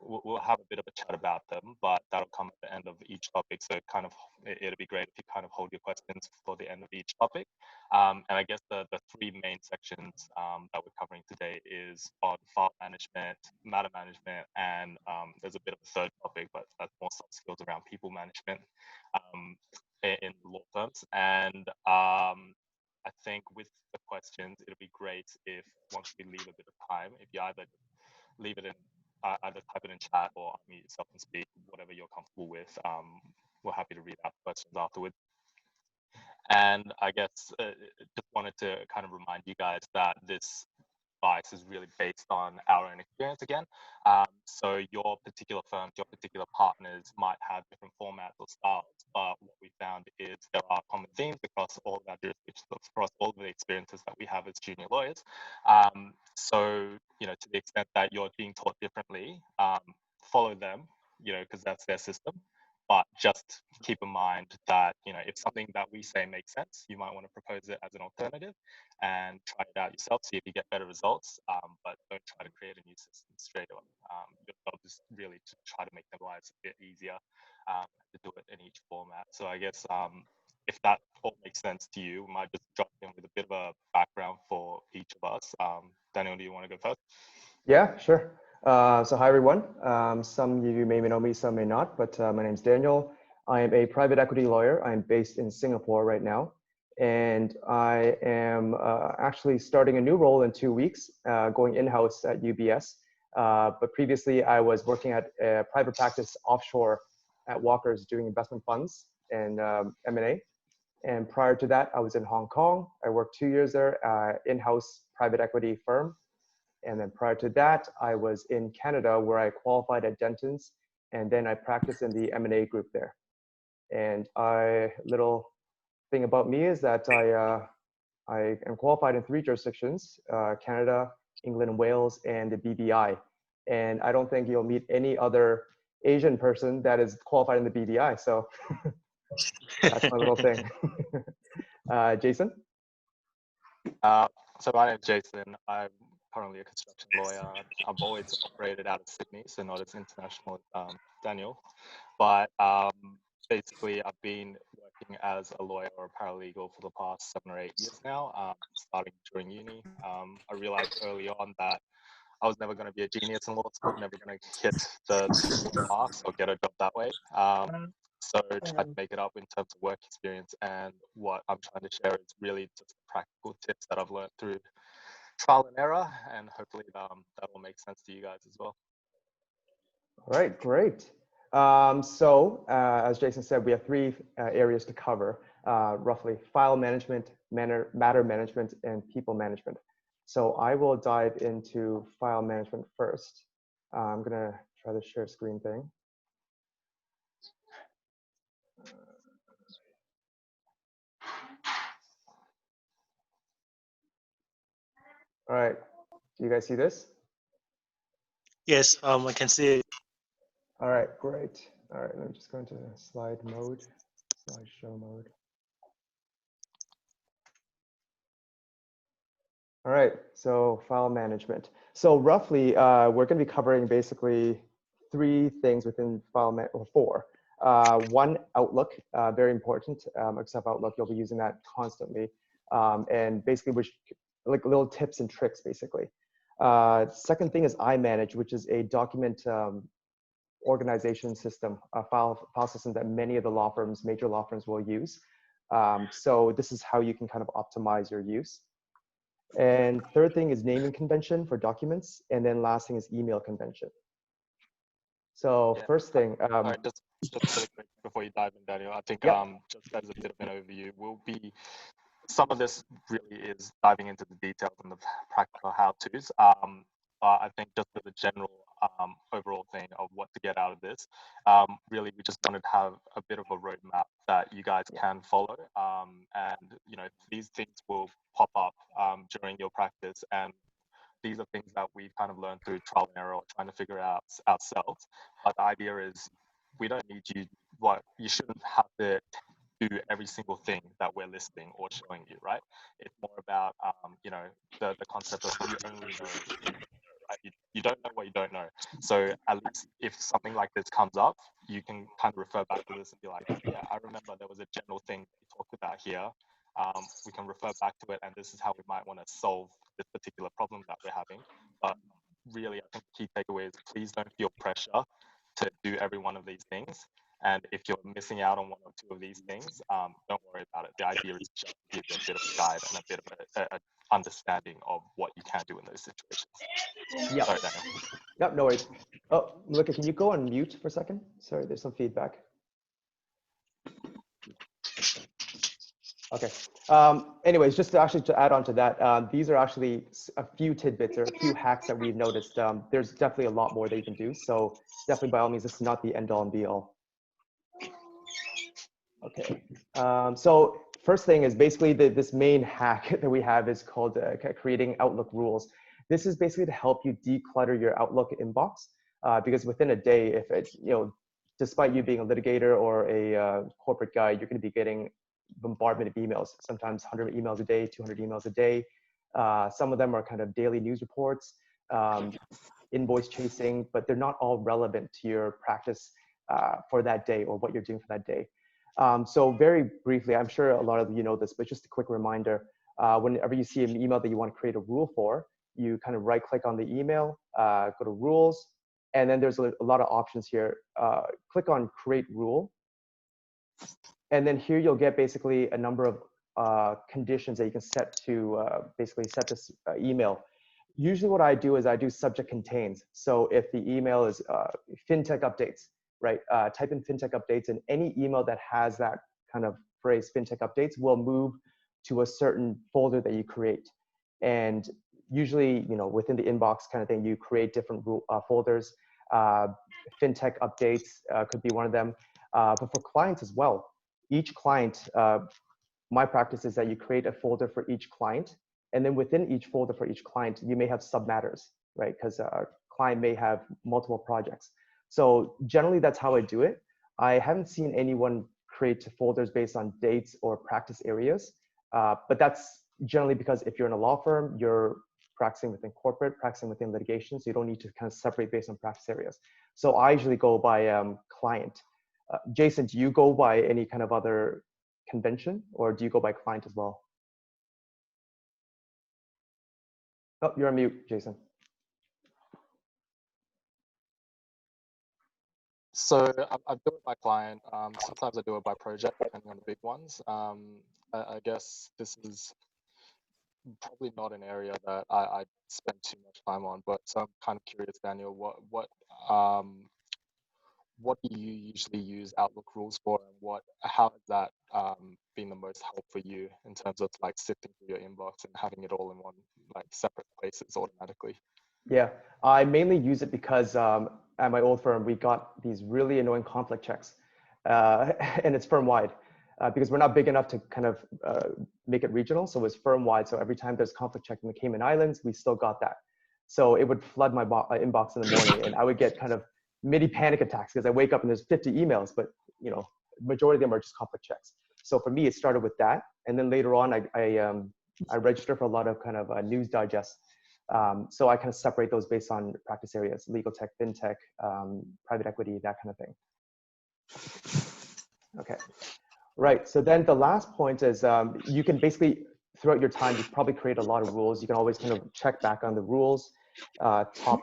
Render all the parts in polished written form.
we'll have a bit of a chat about them, but that'll come at the end of each topic. So it'll be great if you kind of hold your questions for the end of each topic. And I guess the three main sections that we're covering today is on file management, matter management, and there's a bit of a third topic, but that's more soft skills around people management in law firms. And I think with the questions, it'll be great if once we leave a bit of time, if you either leave it in, either type it in chat or unmute yourself and speak, whatever you're comfortable with. We're happy to read out the questions afterwards. And I guess just wanted to kind of remind you guys that this advice is really based on our own experience again. So your particular firms, your particular partners might have different formats or styles, but what we found is there are common themes across all of our jurisdictions, across all of the experiences that we have as junior lawyers. So, to the extent that you're being taught differently, follow them, because that's their system. But just keep in mind that, if something that we say makes sense, you might want to propose it as an alternative and try it out yourself, see if you get better results, but don't try to create a new system straight away. Your job is really to try to make their lives a bit easier, to do it in each format. So I guess if that all makes sense to you, we might just drop in with a bit of a background for each of us. Daniel, do you want to go first? Yeah, sure. So hi, everyone. Some of you may know me, some may not, but my name's Daniel. I am a private equity lawyer. I'm based in Singapore right now. And I am actually starting a new role in 2 weeks, going in-house at UBS. But previously, I was working at a private practice offshore at Walker's doing investment funds and M&A. And prior to that, I was in Hong Kong. I worked 2 years there, in-house private equity firm. And then prior to that, I was in Canada where I qualified at Denton's, and then I practiced in the M&A group there. And little thing about me is that I am qualified in 3 jurisdictions, Canada, England and Wales, and the BVI. And I don't think you'll meet any other Asian person that is qualified in the BVI. So that's my little thing. Jason? So my name's Jason. I'm currently a construction lawyer. I've always operated out of Sydney, so not as international as Daniel. But basically, I've been working as a lawyer or a paralegal for the past 7 or 8 years now, starting during uni. I realized early on that I was never going to be a genius in law school, never going to hit the marks or get a job that way. So try to make it up in terms of work experience, and what I'm trying to share is really just practical tips that I've learned through trial and error, and hopefully that will make sense to you guys as well. All right, great. So as Jason said, we have 3 areas to cover, roughly file management, matter management, and people management. So I will dive into file management first. I'm gonna try the share screen thing. All right, do you guys see this? Yes, I can see it. All right, great. All right, let me just go into slideshow mode. All right, so file management. So roughly, we're going to be covering basically 3 things within file management, or 4. 1, Outlook, very important. Except Outlook, you'll be using that constantly. And basically, which like little tips and tricks, basically. Second thing is iManage, which is a document organization system, a file system that many of the major law firms will use. So this is how you can kind of optimize your use. And third thing is naming convention for documents. And then last thing is email convention. So yeah. First thing. All right, just really quick before you dive in, Daniel, I think just as a bit of an overview, some of this really is diving into the details and the practical how-tos. I think just as a general overall thing of what to get out of this, really we just wanted to have a bit of a roadmap that you guys can follow, and these things will pop up during your practice, and these are things that we kind of learned through trial and error or trying to figure out ourselves. But the idea is we don't need you shouldn't have to do every single thing that we're listing or showing you, right? It's more about the concept of you only know you don't know what you don't know. So at least if something like this comes up, you can kind of refer back to this and be like, yeah, I remember there was a general thing we talked about here. We can refer back to it, and this is how we might want to solve this particular problem that we're having. But really, I think the key takeaway is please don't feel pressure to do every one of these things. And if you're missing out on one or two of these things, don't worry about it. The idea is just to give you a bit of a guide and a bit of a understanding of what you can do in those situations. Yeah. Sorry, Daniel. Yep, no worries. Oh, Melissa, can you go on mute for a second? Sorry, there's some feedback. Okay. Anyways, just to add on to that, these are actually a few tidbits or a few hacks that we've noticed. There's definitely a lot more that you can do. So definitely, by all means, this is not the end all and be all. Okay. So first thing is basically this main hack that we have is called creating Outlook rules. This is basically to help you declutter your Outlook inbox because within a day, if it, despite you being a litigator or a corporate guy, you're going to be getting bombardment of emails, sometimes 100 emails a day, 200 emails a day. Some of them are kind of daily news reports, invoice chasing, but they're not all relevant to your practice for that day or what you're doing for that day. So very briefly, I'm sure a lot of you know this, but just a quick reminder, whenever you see an email that you want to create a rule for, you kind of right click on the email, go to rules, and then there's a lot of options here. Click on create rule. And then here you'll get basically a number of conditions that you can set to basically set this email. Usually what I do is I do subject contains. So if the email is fintech updates, right? Type in fintech updates, and any email that has that kind of phrase fintech updates will move to a certain folder that you create. And usually, within the inbox kind of thing, you create different folders. Fintech updates could be one of them. But for clients as well, each client, my practice is that you create a folder for each client, and then within each folder for each client, you may have submatters, right? Because a client may have multiple projects. So generally, that's how I do it. I haven't seen anyone create folders based on dates or practice areas, but that's generally because if you're in a law firm, you're practicing within corporate, practicing within litigation, so you don't need to kind of separate based on practice areas. So I usually go by client. Jason, do you go by any kind of other convention, or do you go by client as well? Oh, you're on mute, Jason. So I do it by client. Sometimes I do it by project, depending on the big ones. I guess this is probably not an area that I spend too much time on, but so I'm kind of curious, Daniel, what do you usually use Outlook rules for, and how has that been the most help for you in terms of like sifting through your inbox and having it all in one like separate places automatically? Yeah, I mainly use it because at my old firm, we got these really annoying conflict checks, and it's firm-wide because we're not big enough to kind of make it regional. So it was firm-wide. So every time there's conflict check in the Cayman Islands, we still got that. So it would flood my inbox in the morning, and I would get kind of mini panic attacks because I wake up and there's 50 emails, but majority of them are just conflict checks. So for me, it started with that, and then later on, I register for a lot of kind of news digests. So I kind of separate those based on practice areas: legal tech, fintech, private equity, that kind of thing. Okay, right. So then the last point is you can basically, throughout your time, you probably create a lot of rules. You can always kind of check back on the rules, top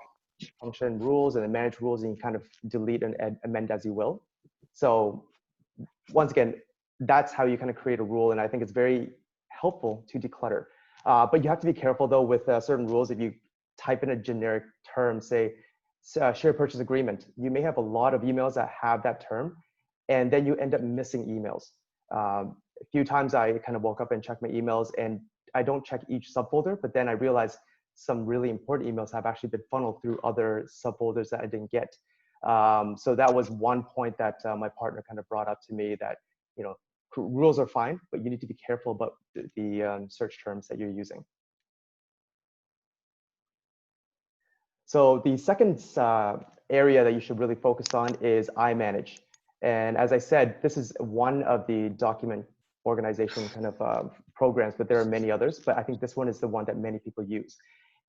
function rules, and then manage rules, and you kind of delete and amend as you will. So once again, that's how you kind of create a rule, and I think it's very helpful to declutter. But you have to be careful though with certain rules. If you type in a generic term, say share purchase agreement, you may have a lot of emails that have that term, and then you end up missing emails. A few times I kind of woke up and checked my emails, and I don't check each subfolder, but then I realized some really important emails have actually been funneled through other subfolders that I didn't get. So that was one point that my partner kind of brought up to me, that rules are fine, but you need to be careful about the search terms that you're using. So the second area that you should really focus on is iManage. And as I said, this is one of the document organization kind of programs, but there are many others. But I think this one is the one that many people use.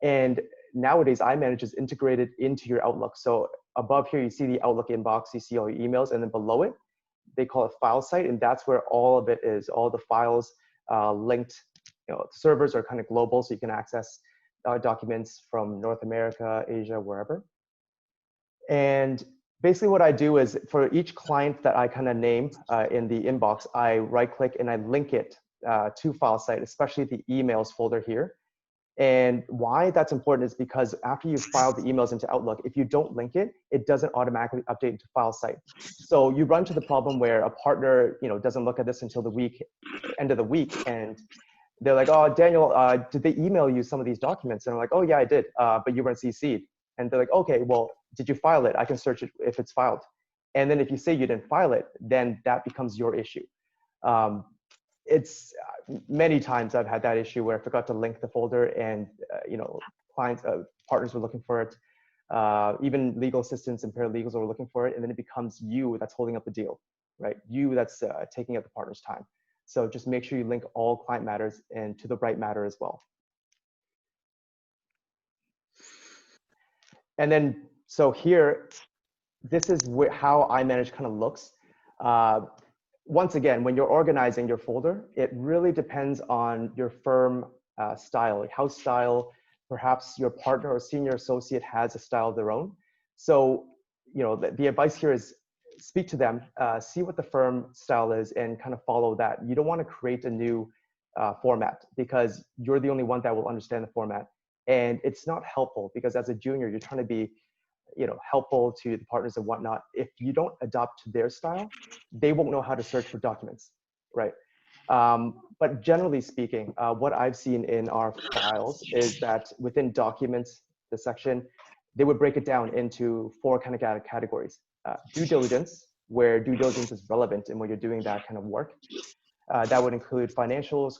And nowadays iManage is integrated into your Outlook. So above here, you see the Outlook inbox, you see all your emails, and then below it, they call it file site, and that's where all of it is. All the files linked, servers are kind of global, so you can access documents from North America, Asia, wherever. And basically what I do is for each client that I kind of name in the inbox, I right click and I link it to file site, especially the emails folder here. And why that's important is because after you've filed the emails into Outlook, if you don't link it, it doesn't automatically update into file site. So you run to the problem where a partner, doesn't look at this until the end of the week, and they're like, "Oh, Daniel, did they email you some of these documents?" And I'm like, "Oh yeah, I did, but you weren't CC'd." And they're like, "Okay, well, did you file it? I can search it if it's filed." And then if you say you didn't file it, then that becomes your issue. It's many times I've had that issue where I forgot to link the folder, and clients, partners were looking for it. Even legal assistants and paralegals were looking for it, and then it becomes you that's holding up the deal, right? You that's taking up the partner's time. So just make sure you link all client matters and to the right matter as well. And then, so here, this is how iManage kind of looks. Once again, when you're organizing your folder, it really depends on your firm style, like house style. Perhaps your partner or senior associate has a style of their own. So, the advice here is speak to them, see what the firm style is, and kind of follow that. You don't want to create a new format because you're the only one that will understand the format. And it's not helpful because as a junior, you're trying to be helpful to the partners and whatnot. If you don't adopt to their style, they won't know how to search for documents, right? But generally speaking, what I've seen in our files is that within documents, the section, they would break it down into 4 kind of categories. Due diligence, where due diligence is relevant and when you're doing that kind of work. That would include financials,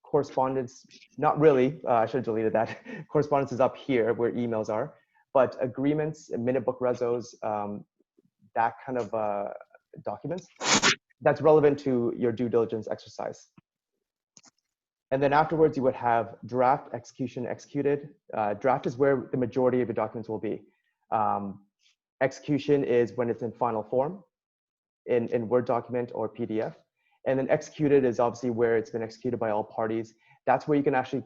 correspondence, not really, I should have deleted that. Correspondence is up here where emails are, but agreements, minute book rezos, that kind of documents, that's relevant to your due diligence exercise. And then afterwards, you would have draft, execution, executed. Draft is where the majority of your documents will be. Execution is when it's in final form, in Word document or PDF. And then executed is obviously where it's been executed by all parties. That's where you can actually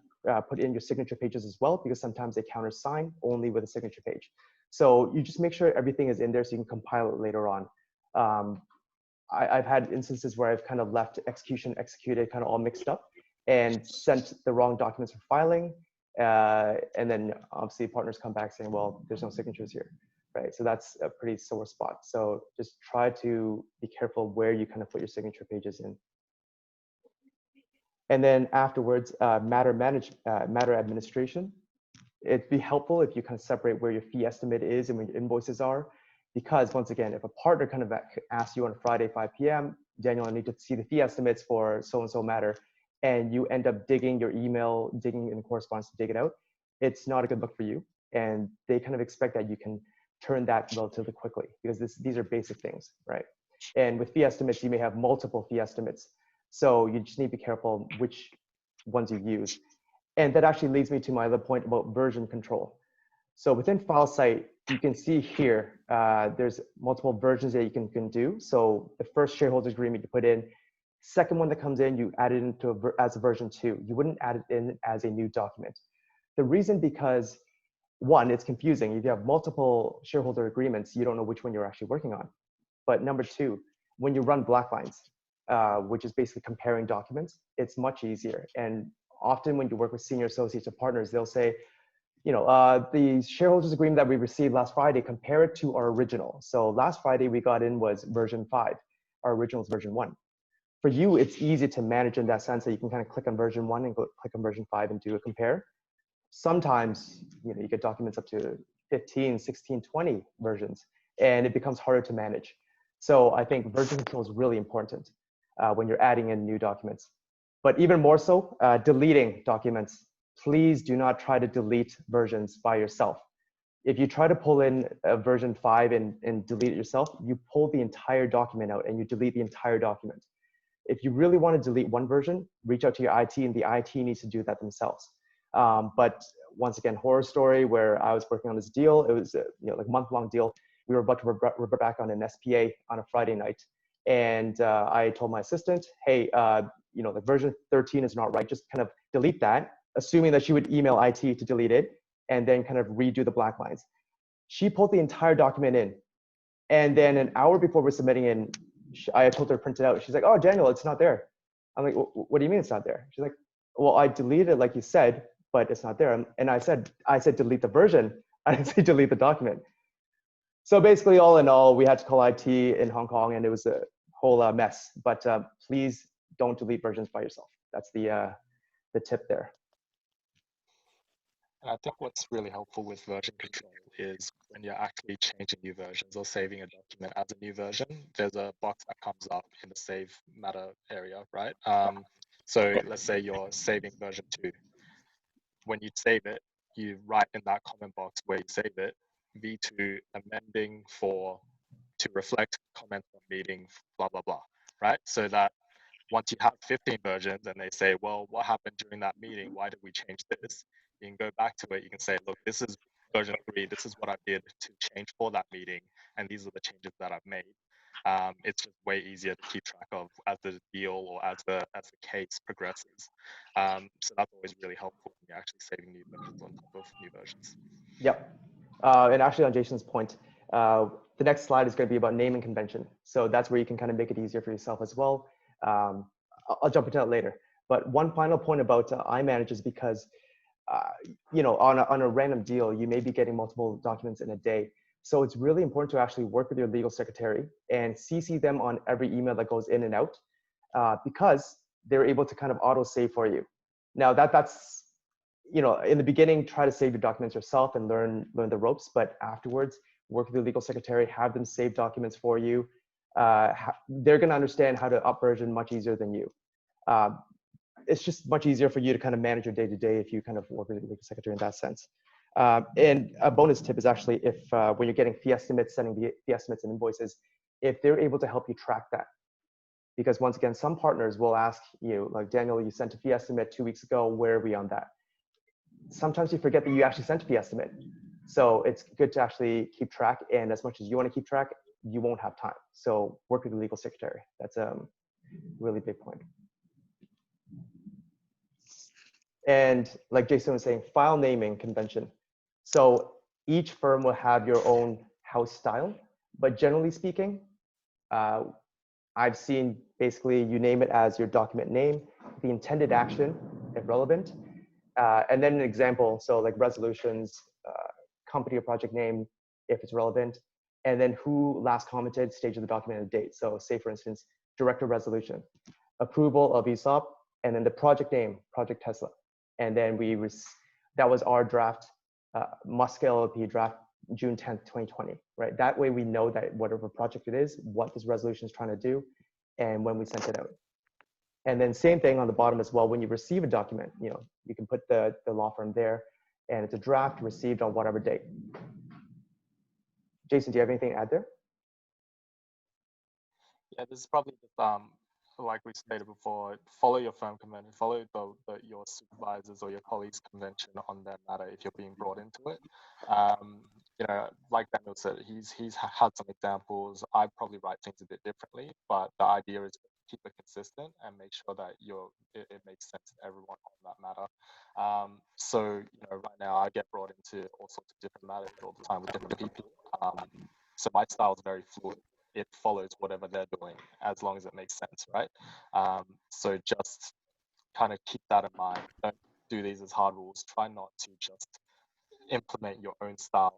put in your signature pages as well, because sometimes they countersign only with a signature page. So you just make sure everything is in there so you can compile it later on. I've had instances where I've kind of left execution, executed kind of all mixed up and sent the wrong documents for filing. And then obviously partners come back saying, well, there's no signatures here, right? So that's a pretty sore spot. So just try to be careful where you kind of put your signature pages in. And then afterwards, matter administration. It'd be helpful if you kind of separate where your fee estimate is and where your invoices are. Because once again, if a partner kind of asks you on Friday, 5 p.m., Daniel, I need to see the fee estimates for so-and-so matter, and you end up digging your email, digging in correspondence to dig it out, it's not a good look for you. And they kind of expect that you can turn that relatively quickly because these are basic things, right? And with fee estimates, you may have multiple fee estimates. So you just need to be careful which ones you use. And that actually leads me to my other point about version control. So within file site, you can see here, there's multiple versions that you can do. So the first shareholders agreement you put in, second one that comes in, you add it into as a version 2. You wouldn't add it in as a new document. The reason because, one, it's confusing. If you have multiple shareholder agreements, you don't know which one you're actually working on. But number 2, when you run black lines, which is basically comparing documents, it's much easier. And often when you work with senior associates or partners, they'll say, the shareholders agreement that we received last Friday, compare it to our original. So last Friday we got in was version 5. Our original is version 1. For you, it's easy to manage in that sense that you can kind of click on version 1 and click on version 5 and do a compare. Sometimes, you get documents up to 15, 16, 20 versions, and it becomes harder to manage. So I think version control is really important when you're adding in new documents. But even more so, deleting documents. Please do not try to delete versions by yourself. If you try to pull in a version 5 and delete it yourself, you pull the entire document out and you delete the entire document. If you really want to delete one version, reach out to your IT, and the IT needs to do that themselves. But once again, horror story where I was working on this deal. It was a like month-long deal. We were about to revert back on an SPA on a Friday night. And I told my assistant, hey, the version 13 is not right. Just kind of delete that, assuming that she would email IT to delete it and then kind of redo the black lines. She pulled the entire document in. And then an hour before we're submitting in, I told her to print it out. She's like, oh, Daniel, it's not there. I'm like, what do you mean it's not there? She's like, well, I deleted it like you said, but it's not there. And I said delete the version. I didn't say delete the document. So basically, all in all, we had to call IT in Hong Kong, and it was a whole mess. But please don't delete versions by yourself. That's the tip there. And I think what's really helpful with version control is when you're actually changing new versions or saving a document as a new version, there's a box that comes up in the save matter area, right? So let's say you're saving version 2. When you save it, you write in that comment box where you save it, v2 amending to reflect comments on meeting, blah, blah, blah, right? So that once you have 15 versions and they say, well, what happened during that meeting? Why did we change this? You can go back to it. You can say, look, this is version 3. This is what I did to change for that meeting. And these are the changes that I've made. It's just way easier to keep track of as the deal or as the case progresses. So that's always really helpful when you're actually saving new versions on top of new versions. Yep. And actually on Jason's point, the next slide is going to be about naming convention. So that's where you can kind of make it easier for yourself as well. I'll jump into that later. But one final point about iManage is because, on a random deal, you may be getting multiple documents in a day. So it's really important to actually work with your legal secretary and CC them on every email that goes in and out, because they're able to kind of auto save for you. Now that's, in the beginning, try to save your documents yourself and learn the ropes, but afterwards, work with your legal secretary, have them save documents for you. They're going to understand how to up version much easier than you. It's just much easier for you to kind of manage your day-to-day if you kind of work with your legal secretary in that sense. And a bonus tip is actually if when you're getting fee estimates, sending the fee estimates and invoices, if they're able to help you track that. Because once again, some partners will ask you, like, Daniel, you sent a fee estimate 2 weeks ago, where are we on that? Sometimes you forget that you actually sent a fee estimate. So it's good to actually keep track, and as much as you want to keep track, you won't have time. So work with the legal secretary. That's a really big point. And like Jason was saying, file naming convention. So each firm will have your own house style, but generally speaking, I've seen basically you name it as your document name, the intended action, if relevant, and then an example. So like resolutions, company or project name, if it's relevant, and then who last commented, stage of the document, and date. So say for instance, director resolution, approval of ESOP, and then the project name, Project Tesla. And then that was our draft, Musk LLP draft, June 10th, 2020, right? That way we know that whatever project it is, what this resolution is trying to do, and when we sent it out. And then same thing on the bottom as well, when you receive a document, you can put the law firm there, and it's a draft received on whatever date. Jason, do you have anything to add there? Yeah, this is probably the, like we stated before, follow your firm convention, follow your supervisors or your colleagues' convention on that matter if you're being brought into it. Like Daniel said, he's had some examples. I probably write things a bit differently, but the idea is to keep it consistent and make sure that it makes sense to everyone on that matter. So right now I get brought into all sorts of different matters all the time with different people. So my style is very fluid. It follows whatever they're doing as long as it makes sense, right? So just kind of keep that in mind. Don't do these as hard rules. Try not to just implement your own style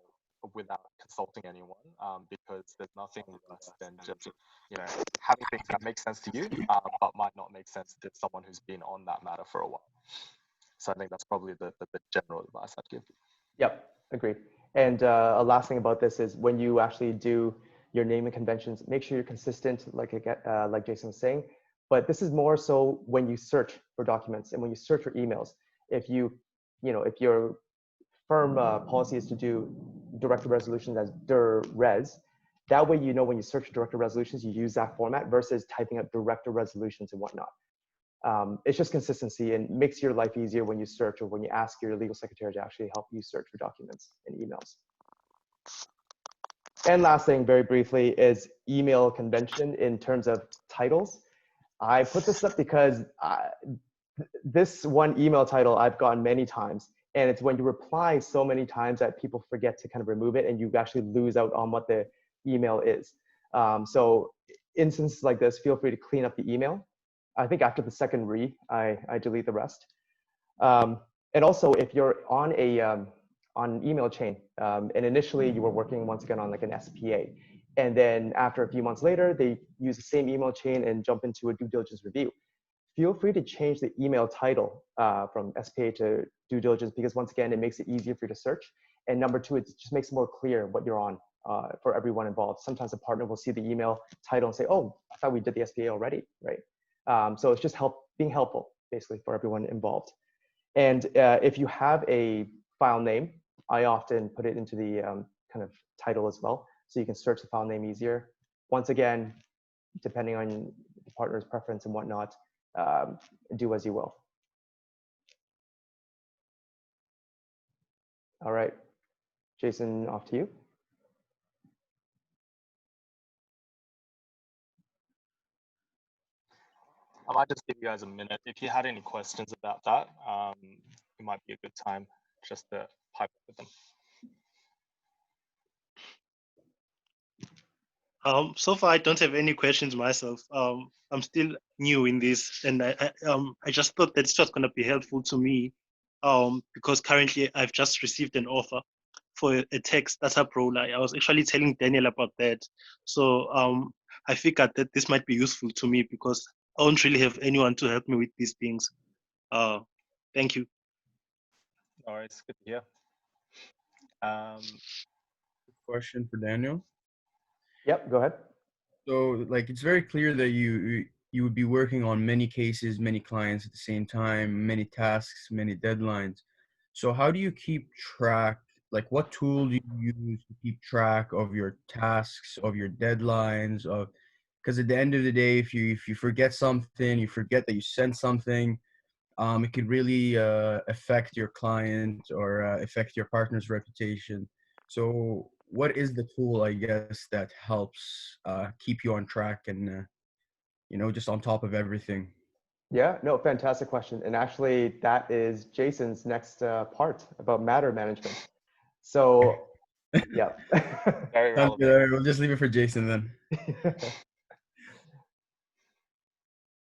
without consulting anyone, because there's nothing worse than just having things that make sense to you, but might not make sense to someone who's been on that matter for a while. So I think that's probably the general advice I'd give. Yep, agreed. And a last thing about this is when you actually do your naming conventions, make sure you're consistent, like Jason was saying. But this is more so when you search for documents and when you search for emails. If if your firm policy is to do director resolutions as dir res, that way when you search for director resolutions, you use that format versus typing out director resolutions and whatnot. It's just consistency and makes your life easier when you search or when you ask your legal secretary to actually help you search for documents and emails. And last thing, very briefly, is email convention in terms of titles. I put this up because this one email title I've gotten many times, and it's when you reply so many times that people forget to kind of remove it and you actually lose out on what the email is. So instances like this, feel free to clean up the email. I think after the second read, I delete the rest. And also, if you're on an email chain, and initially you were working once again on like an SPA, and then after a few months later, they use the same email chain and jump into a due diligence review. Feel free to change the email title from SPA to due diligence, because once again, it makes it easier for you to search. And number two, it just makes it more clear what you're on for everyone involved. Sometimes a partner will see the email title and say, oh, I thought we did the SPA already, right? So it's just being helpful, basically, for everyone involved. And if you have a file name, I often put it into the kind of title as well, so you can search the file name easier. Once again, depending on the partner's preference and whatnot, do as you will. All right, Jason, off to you. I might just give you guys a minute. If you had any questions about that, it might be a good time just to pipe up with them. So far, I don't have any questions myself. I'm still new in this, and I just thought that this was going to be helpful to me, because currently I've just received an offer for a tech startup role. I was actually telling Daniel about that, so I figured that this might be useful to me because I don't really have anyone to help me with these things. Thank you. All right, it's good to hear. Question for Daniel. Yep, go ahead. So, like, it's very clear that you would be working on many cases, many clients at the same time, many tasks, many deadlines. So how do you keep track? Like, what tool do you use to keep track of your tasks, of your deadlines, of, because at the end of the day, if you forget something, you forget that you sent something, it could really affect your client or affect your partner's reputation. So what is the tool, I guess, that helps keep you on track and, just on top of everything? Yeah, no, fantastic question. And actually, that is Jason's next part about matter management. So, yeah. Very relevant. We'll just leave it for Jason then.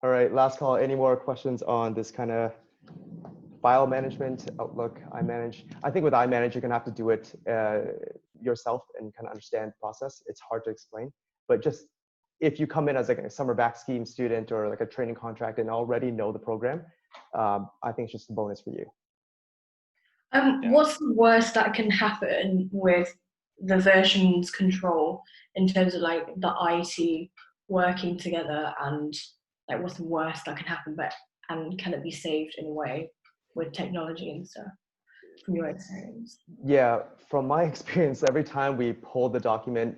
All right, last call. Any more questions on this kind of file management, Outlook, iManage? I think with iManage, you're gonna have to do it yourself and kind of understand the process. It's hard to explain, but just if you come in as like a summer back scheme student or like a training contract and already know the program, I think it's just a bonus for you. What's the worst that can happen with the versions control in terms of like the IT working together, and like what's the worst that can happen, and can it be saved in a way with technology and stuff from your experience? Yeah, from my experience, every time we pull the document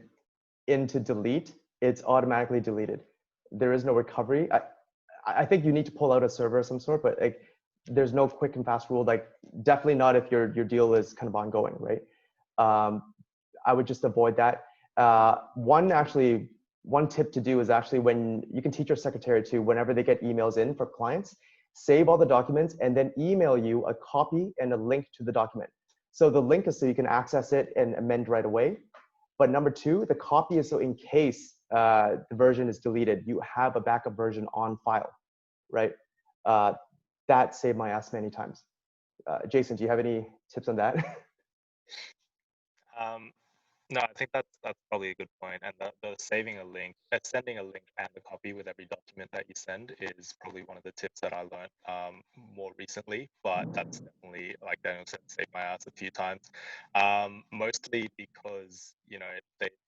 into delete, it's automatically deleted. There is no recovery. I think you need to pull out a server of some sort, but like there's no quick and fast rule. Like definitely not if your deal is kind of ongoing, right? I would just avoid that. One tip to do is actually when you can teach your secretary to, whenever they get emails in for clients, save all the documents and then email you a copy and a link to the document. So the link is so you can access it and amend right away. But number two, the copy is so in case the version is deleted, you have a backup version on file, right? That saved my ass many times. Jason, do you have any tips on that? No, I think that's probably a good point. And the saving a link, sending a link and a copy with every document that you send is probably one of the tips that I learned more recently. But that's definitely, like Daniel said, saved my ass a few times. Mostly because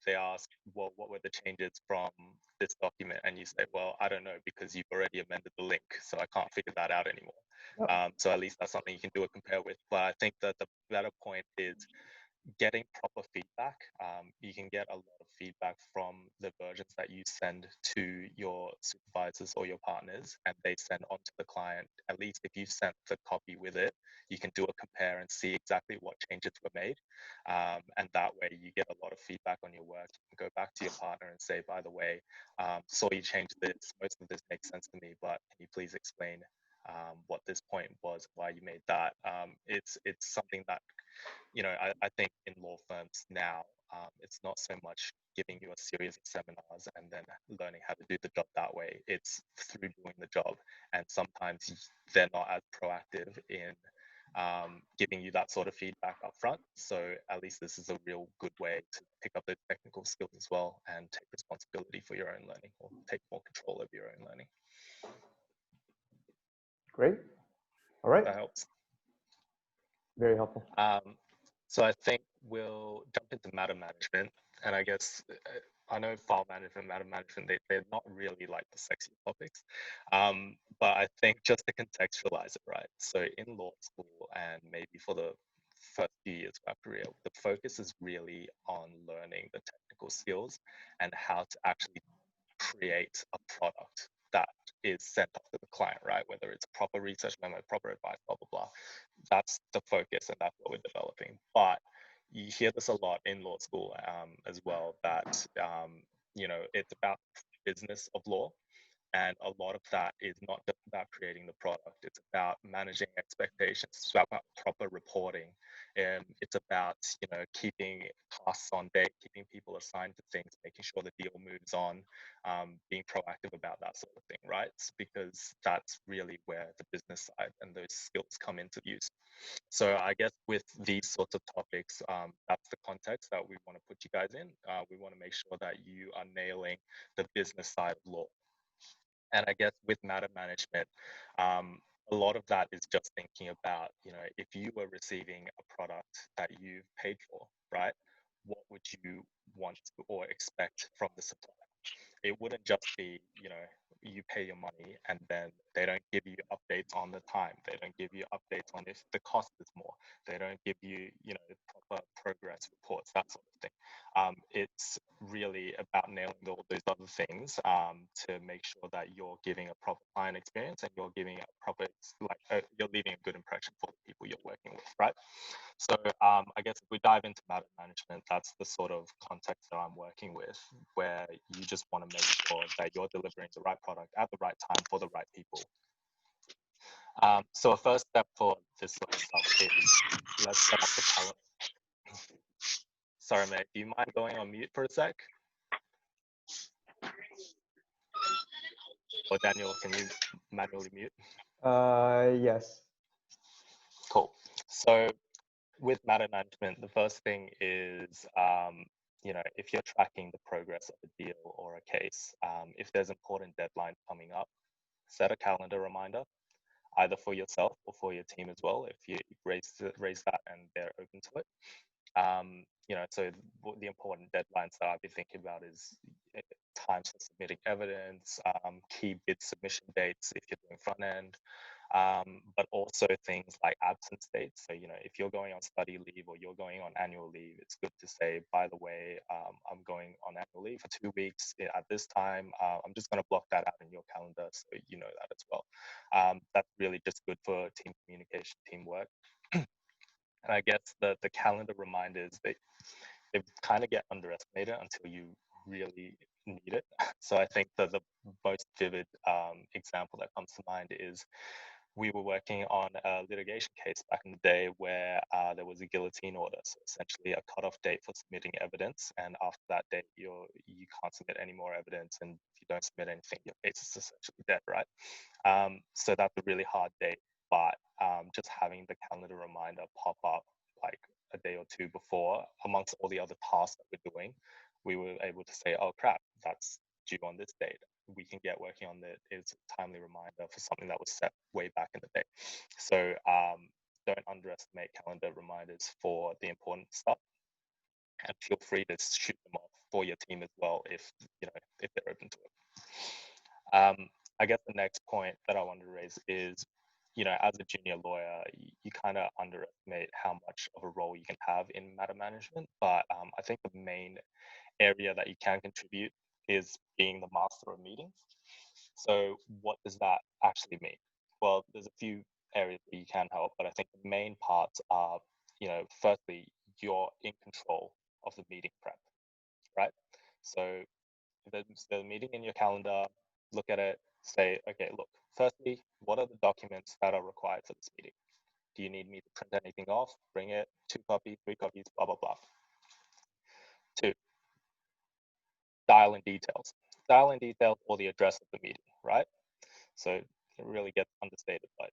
they ask, well, what were the changes from this document? And you say, well, I don't know, because you've already amended the link, so I can't figure that out anymore. So at least that's something you can do a compare with. But I think that the better point is, getting proper feedback. You can get a lot of feedback from the versions that you send to your supervisors or your partners, and they send on to the client. At least if you sent the copy with it, you can do a compare and see exactly what changes were made. And that way you get a lot of feedback on your work. You can go back to your partner and say, by the way, saw you changed this. Most of this makes sense to me, but can you please explain what this point was, why you made that? It's something that, you know, I think in law firms now, it's not so much giving you a series of seminars and then learning how to do the job that way. It's through doing the job, and sometimes they're not as proactive in giving you that sort of feedback up front. So at least this is a real good way to pick up the technical skills as well and take responsibility for your own learning, or take more control of your own learning. Great. All right. That helps. Very helpful. So I think we'll jump into matter management. And I guess I know file management, matter management, they're not really like the sexy topics. But I think just to contextualize it, right? So in law school, and maybe for the first few years of our career, the focus is really on learning the technical skills and how to actually create a product that is sent off to the client, right? Whether it's proper research memo, proper advice, blah, blah, blah. That's the focus, and that's what we're developing. But you hear this a lot in law school as well, that, you know, it's about business of law. And a lot of that is not just about creating the product. It's about managing expectations. It's about proper reporting. And it's about, you know, keeping tasks on deck, keeping people assigned to things, making sure the deal moves on, being proactive about that sort of thing, right? Because that's really where the business side and those skills come into use. So I guess with these sorts of topics, that's the context that we want to put you guys in. We want to make sure that you are nailing the business side of law. And I guess with matter management, a lot of that is just thinking about, you know, if you were receiving a product that you've paid for, right? What would you want to or expect from the supplier? It wouldn't just be, you know, you pay your money and then they don't give you updates on the time. They don't give you updates on if the cost is more. They don't give you, you know, proper progress reports, that sort of thing. It's really about nailing all those other things to make sure that you're giving a proper client experience and you're giving a proper, you're leaving a good impression for the people you're working with, right? So I guess if we dive into matter management, that's the sort of context that I'm working with, where you just want to make sure that you're delivering the right product at the right time for the right people. So a first step for this sort of stuff is, let's set up the calendar. Sorry, mate, do you mind going on mute for a sec? Or Daniel, can you manually mute? Yes. Cool. So with matter management, the first thing is, you know, if you're tracking the progress of a deal or a case, if there's important deadlines coming up, set a calendar reminder, either for yourself or for your team as well, if you raise that and they're open to it. You know, so the important deadlines that I'd be thinking about is times for submitting evidence, key bid submission dates if you're doing front end, but also things like absence dates. So, you know, if you're going on study leave or you're going on annual leave, it's good to say, by the way, I'm going on annual leave for 2 weeks at this time. I'm just going to block that out in your calendar so you know that as well. That's really just good for team communication, teamwork. And I guess the calendar reminders, they kind of get underestimated until you really need it. So I think that the most vivid example that comes to mind is we were working on a litigation case back in the day where there was a guillotine order, so essentially a cutoff date for submitting evidence. And after that date, you can't submit any more evidence, and if you don't submit anything, your case is essentially dead, right? So that's a really hard date, but just having the calendar reminder pop up like a day or two before, amongst all the other tasks that we're doing, we were able to say, oh crap, that's due on this date. We can get working on it. It's a timely reminder for something that was set way back in the day. So don't underestimate calendar reminders for the important stuff, and feel free to shoot them off for your team as well if if they're open to it. I guess the next point that I wanted to raise is as a junior lawyer, you kind of underestimate how much of a role you can have in matter management. But I think the main area that you can contribute is being the master of meetings. So what does that actually mean? Well, there's a few areas where you can help, but I think the main parts are, firstly, you're in control of the meeting prep, right? So if there's a meeting in your calendar, look at it, say, okay, look, firstly, what are the documents that are required for this meeting? Do you need me to print anything off? Bring it, 2 copies, 3 copies, blah, blah, blah. 2, dial in details. Dial in details or the address of the meeting, right? So it really gets understated, but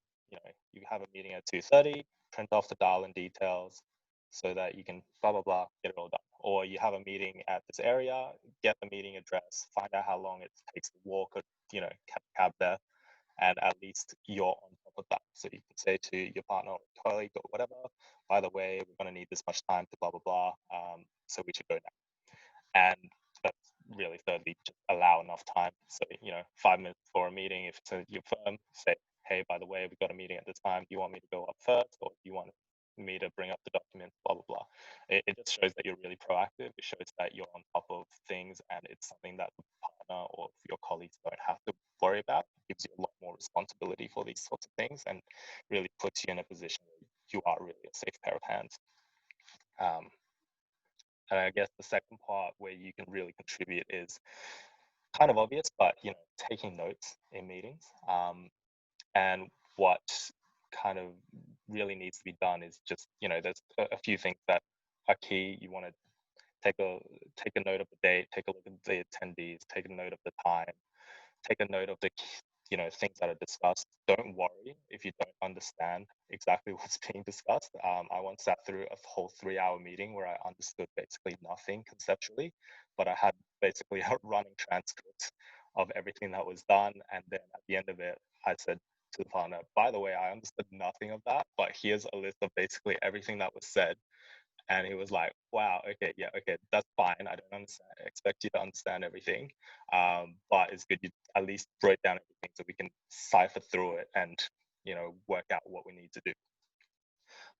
you have a meeting at 2:30, print off the dial in details so that you can blah, blah, blah, get it all done. Or you have a meeting at this area, get the meeting address, find out how long it takes to walk or, cab there, and at least you're on top of that. So you can say to your partner or colleague or whatever, by the way, we're going to need this much time to blah, blah, blah. So we should go now. And that's really thirdly, just allow enough time. So, 5 minutes before a meeting, if it's your firm, say, hey, by the way, we've got a meeting at this time. Do you want me to go up first, or do you want me to bring up the documents, blah, blah, blah. It just shows that you're really proactive. It shows that you're on top of things, and it's something that the partner or your colleagues don't have to worry about. It gives you a lot more responsibility for these sorts of things and really puts you in a position where you are really a safe pair of hands. And I guess the second part where you can really contribute is kind of obvious, but taking notes in meetings. And what kind of really needs to be done is just there's a few things that are key. You want to take a note of the date, take a look at the attendees, take a note of the time, take a note of the things that are discussed. Don't worry if you don't understand exactly what's being discussed. I once sat through a whole 3-hour meeting where I understood basically nothing conceptually, but I had basically a running transcript of everything that was done. And then at the end of it, I said to the partner, by the way, I understood nothing of that, but here's a list of basically everything that was said. And he was like, wow, okay, yeah, okay, that's fine. I don't understand. I expect you to understand everything. But it's good you at least break down everything so we can cipher through it and, work out what we need to do.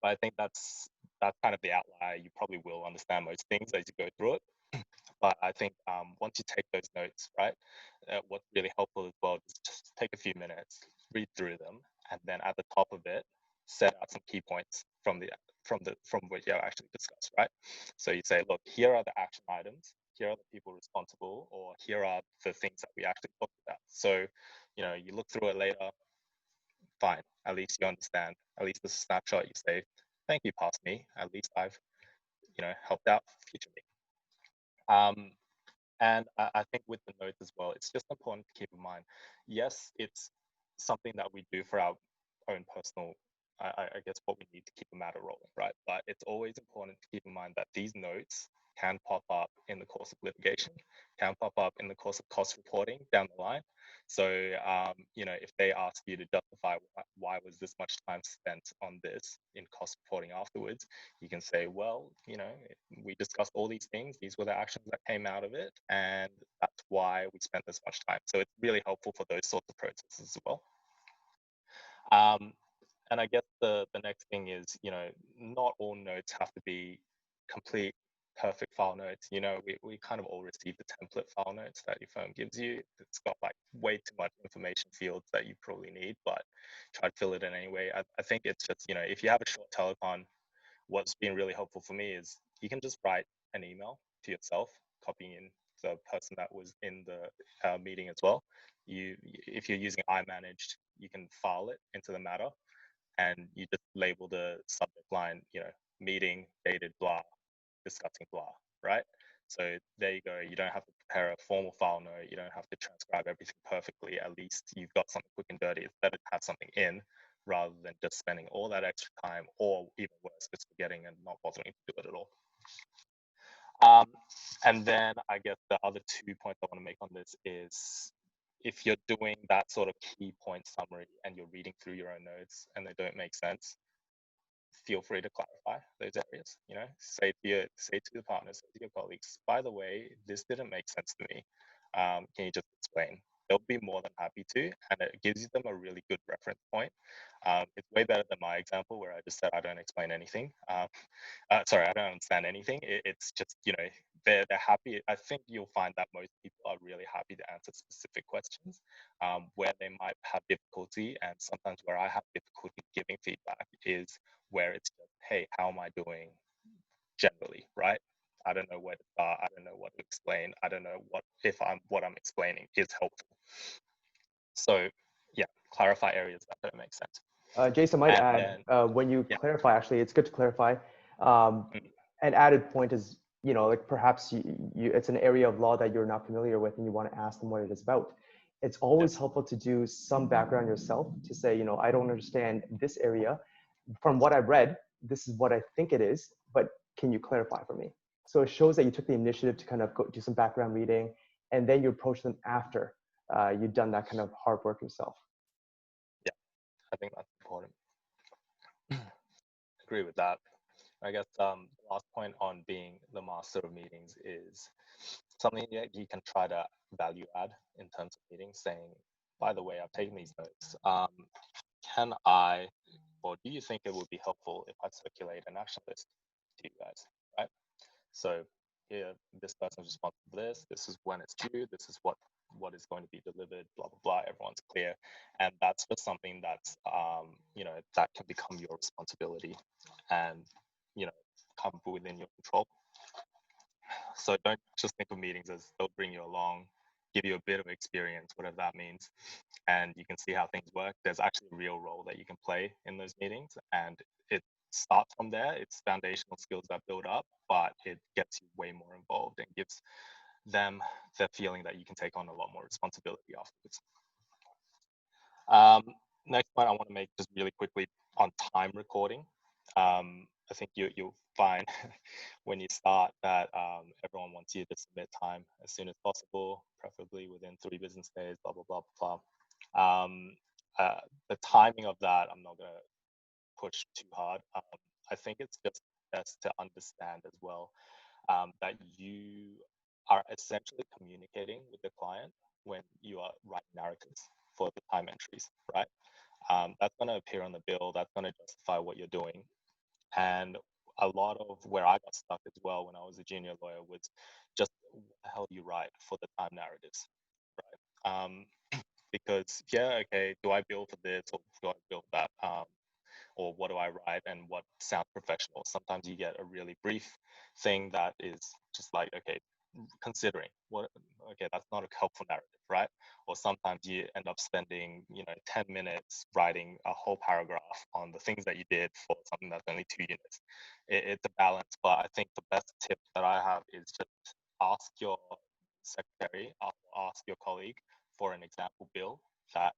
But I think that's kind of the outlier. You probably will understand most things as you go through it. But I think once you take those notes, right, what's really helpful as well is just take a few minutes, read through them, and then at the top of it, set out some key points from what you actually discussed, right? So you say, look, here are the action items, here are the people responsible, or here are the things that we actually talked about. So, you look through it later, fine, at least you understand. At least the snapshot, you say, thank you, past me. At least I've, helped out future me. And I think with the notes as well, it's just important to keep in mind, yes, it's something that we do for our own personal, I guess, what we need to keep a matter rolling, right? But it's always important to keep in mind that these notes can pop up in the course of litigation, can pop up in the course of cost reporting down the line. So, if they ask you to justify why was this much time spent on this in cost reporting afterwards, you can say, well, we discussed all these things. These were the actions that came out of it. And that's why we spent this much time. So it's really helpful for those sorts of processes as well. And I guess the next thing is, not all notes have to be complete, perfect file notes. We kind of all receive the template file notes that your firm gives you. It's got like way too much information fields that you probably need, but try to fill it in anyway. I think it's just, if you have a short telecon, what's been really helpful for me is you can just write an email to yourself, copying in the person that was in the meeting as well. If you're using iManage, you can file it into the matter, and you just label the subject line, meeting dated blah, discussing blah, right? So there you go. You don't have to prepare a formal file note. You don't have to transcribe everything perfectly. At least you've got something quick and dirty. It's better to have something in rather than just spending all that extra time, or even worse, just forgetting and not bothering to do it at all. And then I guess the other 2 points I want to make on this is, if you're doing that sort of key point summary and you're reading through your own notes and they don't make sense, feel free to clarify those areas. Say to the partners, say to your colleagues, by the way, this didn't make sense to me. Can you just explain? they'll be more than happy to, and it gives them a really good reference point. It's way better than my example where I just said I don't explain anything. Sorry, I don't understand anything. It's just, you know, they're happy. I think you'll find that most people are really happy to answer specific questions. Where they might have difficulty, and sometimes where I have difficulty giving feedback, is where it's just, hey, how am I doing generally, right? I don't know where to start. I don't know what to explain. I don't know if what I'm explaining is helpful. So yeah, clarify areas that don't make sense. Jason, might And add, then, when you yeah. clarify, actually, it's good to clarify. An added point is, you know, like perhaps it's an area of law that you're not familiar with and you want to ask them what it is about. It's always helpful to do some background yourself to say, you know, I don't understand this area. From what I've read, this is what I think it is, but can you clarify for me? So it shows that you took the initiative to kind of go do some background reading, and then you approach them after you've done that kind of hard work yourself. Yeah, I think that's important. Agree with that. I guess the last point on being the master of meetings is something that you can try to value add in terms of meetings, saying, by the way, I've taken these notes. Can I, or do you think it would be helpful if I circulate an action list to you guys, right? So here, this person's responsible for this is when it's due, this is what is going to be delivered, blah, blah, blah, everyone's clear. And that's for something that's, you know, that can become your responsibility and, you know, come within your control. So don't just think of meetings as they'll bring you along, give you a bit of experience, whatever that means, and you can see how things work. There's actually a real role that you can play in those meetings, and it starts from there. It's foundational skills that build up, but it gets you way more involved and gives them the feeling that you can take on a lot more responsibility afterwards. Next point I want to make just really quickly on time recording. I think you'll find when you start that everyone wants you to submit time as soon as possible, preferably within 3 business days, blah, blah, blah, blah. The timing of that, I'm not going to push too hard. I think it's just best to understand as well that you are essentially communicating with the client when you are writing narratives for the time entries, right? That's going to appear on the bill. That's going to justify what you're doing. And a lot of where I got stuck as well when I was a junior lawyer was just what the hell do you write for the time narratives, right? Because yeah, okay, do I bill for this or do I bill for that? Or what do I write and what sounds professional? Sometimes you get a really brief thing that is just like, okay, considering what, okay, that's not a helpful narrative, right? Or sometimes you end up spending, you know, 10 minutes writing a whole paragraph on the things that you did for something that's only 2 units. It's a balance, but I think the best tip that I have is just ask your secretary, ask your colleague for an example bill that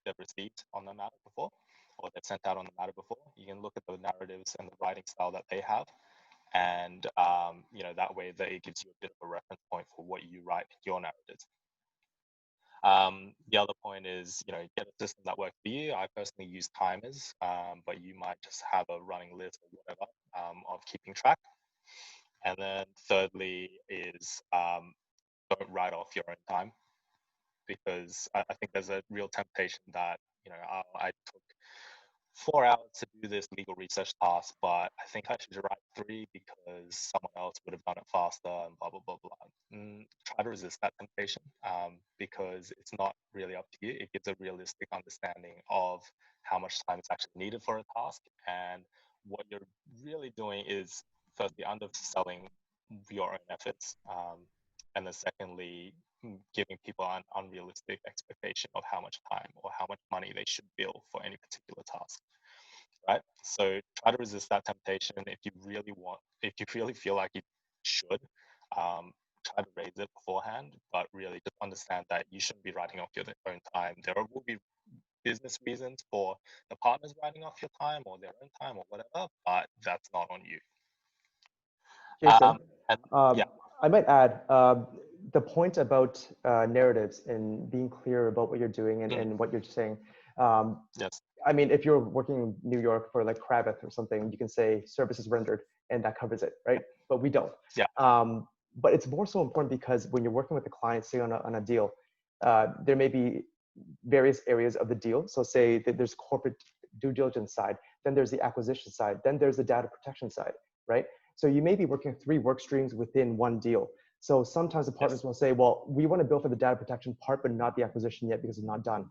they've received on the matter before, or they've sent out on the matter before. You can look at the narratives and the writing style that they have, and you know, that way it gives you a bit of a reference point for what you write your narratives. The other point is, you know, get a system that works for you. I personally use timers, but you might just have a running list or whatever of keeping track. And then thirdly is don't write off your own time, because I think there's a real temptation that, you know, I took 4 hours to do this legal research task, but I think I should write 3 because someone else would have done it faster and blah, blah, blah, blah. Try to resist that temptation because it's not really up to you. It gives a realistic understanding of how much time is actually needed for a task. And what you're really doing is, firstly, underselling your own efforts. And then secondly, giving people an unrealistic expectation of how much time or how much money they should bill for any particular task, right? So try to resist that temptation. If you really feel like you should, try to raise it beforehand, but really just understand that you shouldn't be writing off your own time. There will be business reasons for the partners writing off your time or their own time or whatever, but that's not on you. Jason, and yeah. I might add the point about narratives and being clear about what you're doing and what you're saying. Yes. I mean, if you're working in New York for like Kravitz or something, you can say services rendered and that covers it, right? But we don't. Yeah. But it's more so important because when you're working with a client, say on a deal, there may be various areas of the deal. So say that there's corporate due diligence side, then there's the acquisition side, then there's the data protection side, right? So you may be working 3 work streams within one deal. So sometimes the partners will say, well, we want to bill for the data protection part, but not the acquisition yet because it's not done.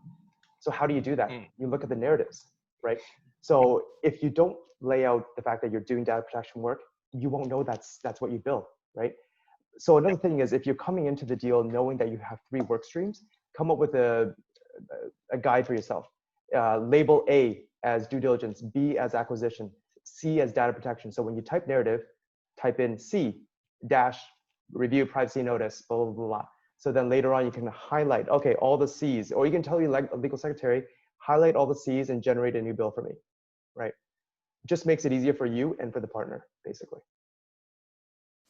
So how do you do that? You look at the narratives, right? So if you don't lay out the fact that you're doing data protection work, you won't know that's what you bill, right? So another thing is, if you're coming into the deal knowing that you have 3 work streams, come up with a guide for yourself. Label A as due diligence, B as acquisition, C as data protection. So when you type narrative, type in C dash review privacy notice, blah, blah, blah, blah. So then later on you can highlight, okay, all the C's, or you can tell your legal secretary, highlight all the C's and generate a new bill for me, right? Just makes it easier for you and for the partner, basically.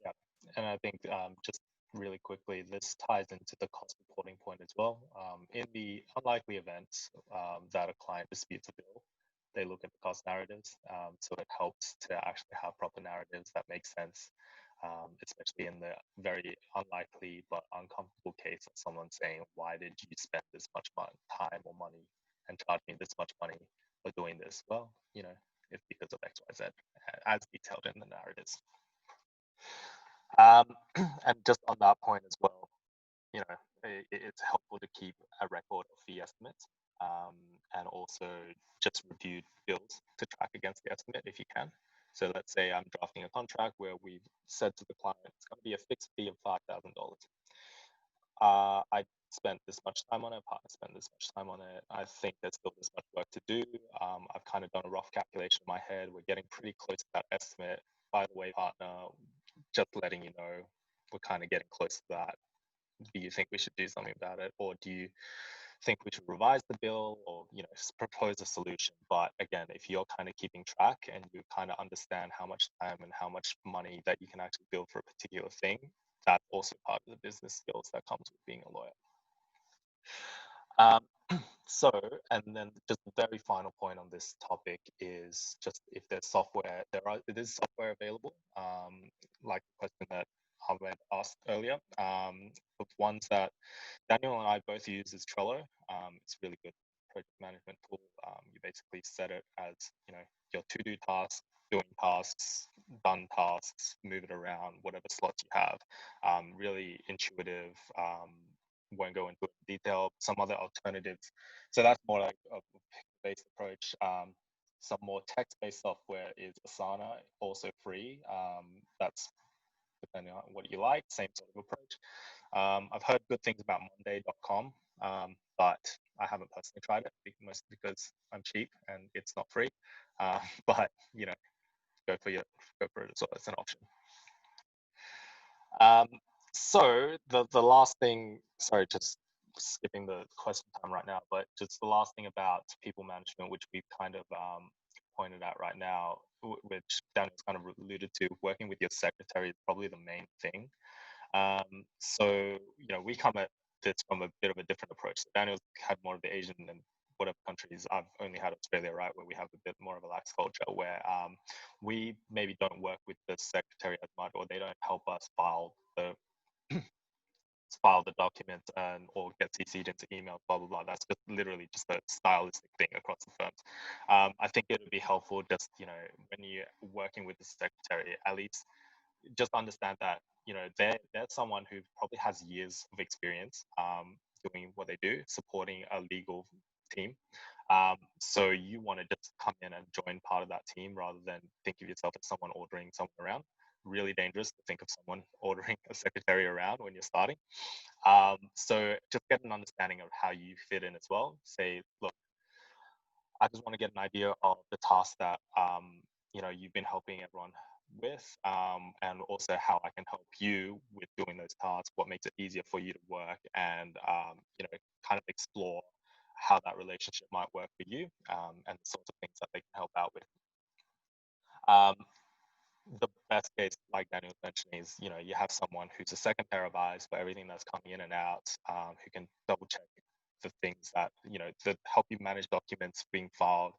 Yeah, and I think just really quickly, this ties into the cost reporting point as well. In the unlikely events that a client disputes a bill, they look at the cost narratives. So it helps to actually have proper narratives that make sense, especially in the very unlikely but uncomfortable case of someone saying, why did you spend this much time or money and charge me this much money for doing this? Well, it's because of X, Y, Z, as detailed in the narratives. And just on that point as well, it's helpful to keep a record of fee estimates, and also just review bills to track against the estimate if you can. So let's say I'm drafting a contract where we've said to the client, it's going to be a fixed fee of $5,000. I spent this much time on it, partner spent this much time on it. I think there's still this much work to do. I've kind of done a rough calculation in my head. We're getting pretty close to that estimate. By the way, partner, just letting you know, we're kind of getting close to that. Do you think we should do something about it? Or do you think we should revise the bill or, propose a solution? But again, if you're kind of keeping track and you kind of understand how much time and how much money that you can actually bill for a particular thing, that's also part of the business skills that comes with being a lawyer. So, and then just the very final point on this topic is just if there's software, it is software available, like the question that Ahmed asked earlier. The ones that Daniel and I both use is Trello. It's a really good project management tool. You basically set it as, your to-do tasks, doing tasks, done tasks, move it around, whatever slots you have. Really intuitive. Won't go into detail. Some other alternatives. So that's more like a based approach. Some more text-based software is Asana, also free. That's depending on what you like, same sort of approach. I've heard good things about Monday.com, but I haven't personally tried it, mostly because I'm cheap and it's not free. But go for it as well. It's an option. So the last thing, sorry, just skipping the question time right now, but just the last thing about people management, which we've kind of pointed out right now, which Daniel's kind of alluded to, working with your secretary is probably the main thing. So, we come at this from a bit of a different approach. So Daniel's had more of the Asian and whatever countries. I've only had Australia, right, where we have a bit more of a lax culture where we maybe don't work with the secretary as much, or they don't help us file the documents or get CC'd into email, blah, blah, blah. That's just literally just a stylistic thing across the firms. I think it would be helpful just, when you're working with the secretary, at least just understand that, they're someone who probably has years of experience doing what they do, supporting a legal team. So you want to just come in and join part of that team rather than think of yourself as someone ordering someone around. Really dangerous to think of someone ordering a secretary around when you're starting. So just get an understanding of how you fit in as well. Say, look, I just want to get an idea of the tasks that you've been helping everyone with, and also how I can help you with doing those tasks, what makes it easier for you to work, and kind of explore how that relationship might work for you, and the sorts of things that they can help out with. The best case, like Daniel was mentioning, is you have someone who's a second pair of eyes for everything that's coming in and out, who can double check the things that that help you manage documents being filed,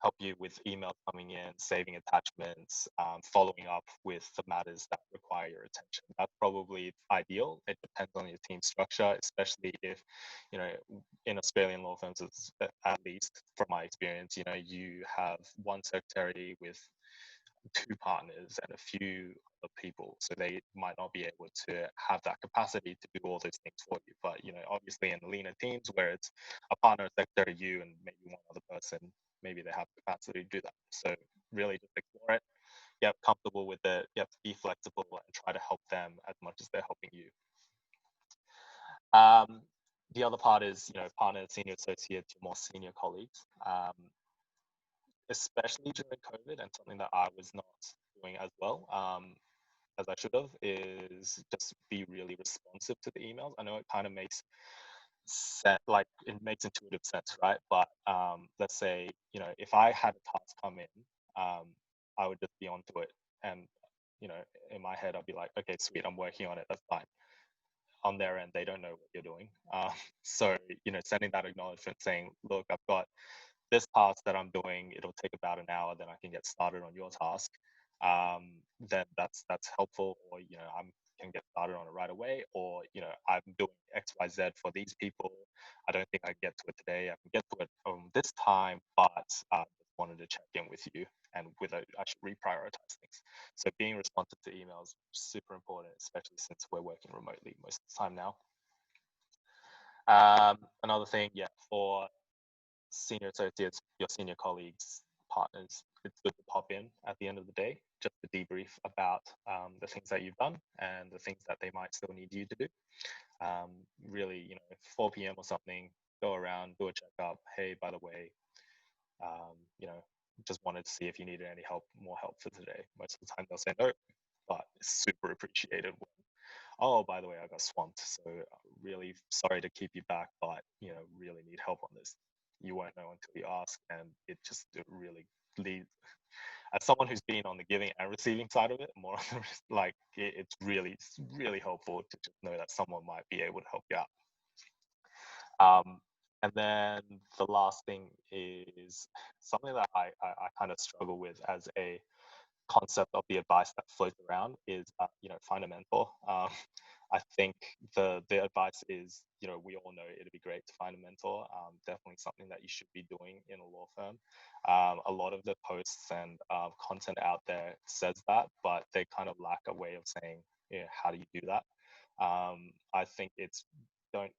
help you with email coming in, saving attachments, following up with the matters that require your attention. That's probably ideal. It depends on your team structure, especially if, you know, in Australian law firms, at least from my experience, you know, you have one secretary with two partners and a few other people, so they might not be able to have that capacity to do all those things for you. But, you know, obviously in leaner teams where it's a partner, a secretary, you, and maybe one other person, maybe they have the capacity to do that. So really just explore it, get comfortable with it, be flexible, and try to help them as much as they're helping you. The other part is, you know, partner, senior associate, your more senior colleagues. Especially during COVID, and something that I was not doing as well as I should have, is just be really responsive to the emails. I know it kind of makes sense, like it makes intuitive sense, right? But let's say, you know, if I had a task come in, I would just be onto it, and, you know, in my head I'd be like, okay, sweet, I'm working on it, that's fine. On their end, they don't know what you're doing. So, you know, sending that acknowledgement saying, look, I've got this task that I'm doing, it'll take about an hour, then I can get started on your task. Then that's helpful. Or, you know, I can get started on it right away. Or, you know, I'm doing XYZ for these people. I don't think I can get to it today. I can get to it this time, but just wanted to check in with you, and I should reprioritize things. So being responsive to emails is super important, especially since we're working remotely most of the time now. Another thing, for senior associates, your senior colleagues, partners, it's good to pop in at the end of the day just to debrief about the things that you've done and the things that they might still need you to do. Really, you know, 4 p.m. or something, go around, do a checkup. Hey, by the way, you know, just wanted to see if you needed any more help for today. Most of the time they'll say no, but it's super appreciated when, oh, by the way, I got swamped, so really sorry to keep you back, but, you know, really need help on this. You won't know until you ask, and it really leads. As someone who's been on the giving and receiving side of it, more like it's really helpful to just know that someone might be able to help you out. And then the last thing is something that I kind of struggle with as a concept of the advice that floats around is, you know, find a mentor. I think the advice is, you know, we all know it'd be great to find a mentor. Definitely something that you should be doing in a law firm. A lot of the posts and content out there says that, but they kind of lack a way of saying, you know, how do you do that? I think it's don't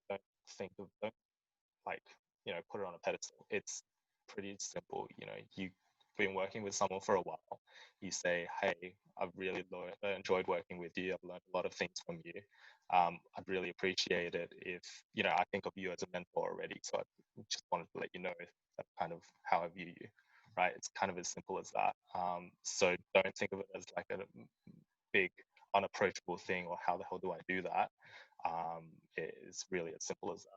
like, you know, put it on a pedestal. It's pretty simple. You know, you've been working with someone for a while. You say, hey, I've really enjoyed working with you. I've learned a lot of things from you. I'd really appreciate it if, you know, I think of you as a mentor already. So I just wanted to let you know that's kind of how I view you, right? It's kind of as simple as that. So don't think of it as like a big unapproachable thing, or how the hell do I do that? It's really as simple as that.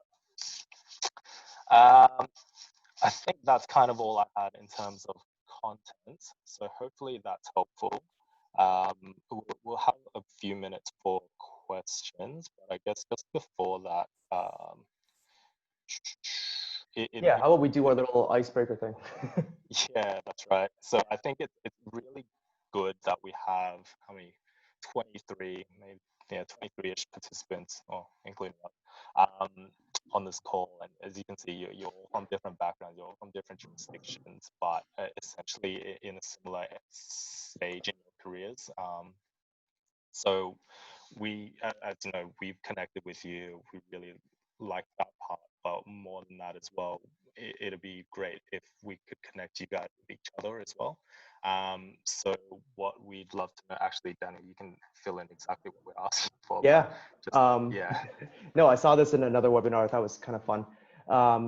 I think that's kind of all I had in terms of content. So hopefully that's helpful. We'll have a few minutes for questions, but I guess just before that, Yeah, how about we do our little icebreaker thing? Yeah, that's right. So I think it's really good that we have, how many, 23, maybe, 23-ish participants, or including us, on this call. And as you can see, you're all from different backgrounds, you're all from different jurisdictions, but essentially in a similar stage in your careers. So we, as you know, we've connected with you. We really like that part, but more than that as well, it'd be great if we could connect you guys with each other as well. So what we'd love to know, actually, Danny, you can fill in exactly what we're asking for. Yeah. Yeah. No, I saw this in another webinar. I thought it was kind of fun.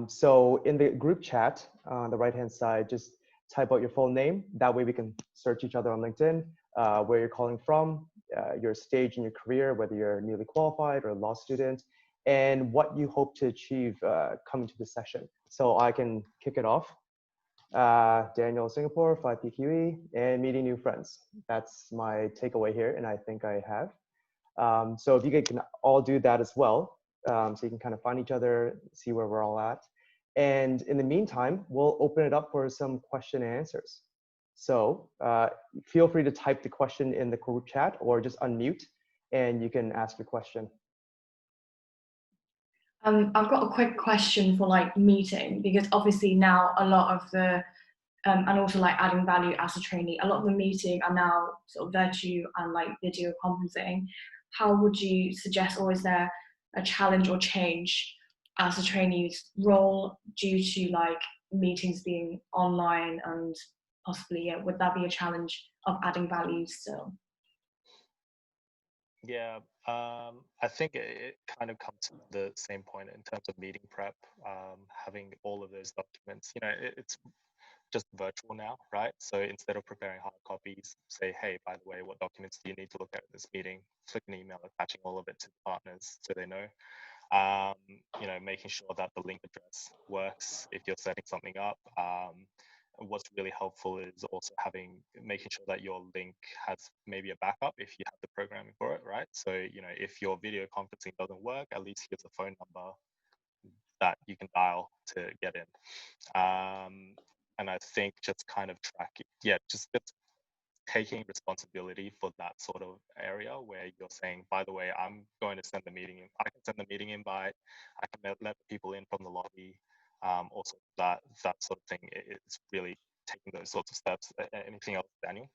So in the group chat on the right-hand side, just type out your full name. That way we can search each other on LinkedIn, where you're calling from, your stage in your career, whether you're newly qualified or a law student, and what you hope to achieve coming to the session. So I can kick it off. Daniel, Singapore, 5 PQE, and meeting new friends. That's my takeaway here, and I think I have. So if you can all do that as well, so you can kind of find each other, see where we're all at. And in the meantime, we'll open it up for some question and answers. So feel free to type the question in the group chat or just unmute and you can ask your question. I've got a quick question for like meeting, because obviously now a lot of the, and also like adding value as a trainee, a lot of the meeting are now sort of virtual and like video conferencing. How would you suggest, or is there a challenge or change as a trainee's role due to like meetings being online, and possibly, yeah, would that be a challenge of adding value still? Yeah, I think it kind of comes to the same point in terms of meeting prep, having all of those documents. You know, it's just virtual now, right? So instead of preparing hard copies, say, hey, by the way, what documents do you need to look at this meeting? Flick an email attaching all of it to the partners so they know. You know, making sure that the link address works if you're setting something up. What's really helpful is also making sure that your link has maybe a backup if you have the programming for it, right? So, you know, if your video conferencing doesn't work, at least here's a phone number that you can dial to get in. And I think just kind of tracking, just taking responsibility for that sort of area where you're saying, by the way, I'm going to send the meeting in. I can send the meeting invite. I can let people in from the lobby. Also that sort of thing. It's really taking those sorts of steps. Anything else, Daniel?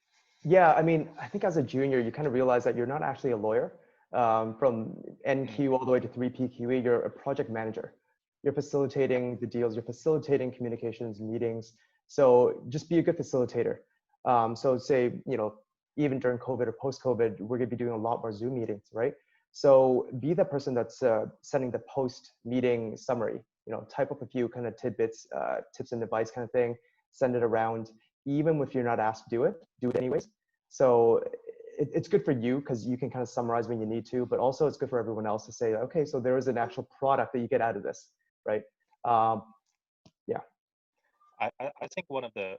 Yeah, I mean, I think as a junior, you kind of realize that you're not actually a lawyer. From NQ all the way to 3PQE, you're a project manager. You're facilitating the deals, you're facilitating communications, meetings. So just be a good facilitator. So say, you know, even during COVID or post-COVID, we're gonna be doing a lot more Zoom meetings, right? So be the person that's sending the post-meeting summary, you know, type up a few kind of tidbits, tips and advice kind of thing, send it around. Even if you're not asked to do it anyways. So it's good for you because you can kind of summarize when you need to, but also it's good for everyone else to say, okay, so there is an actual product that you get out of this, right? Yeah. I think one of the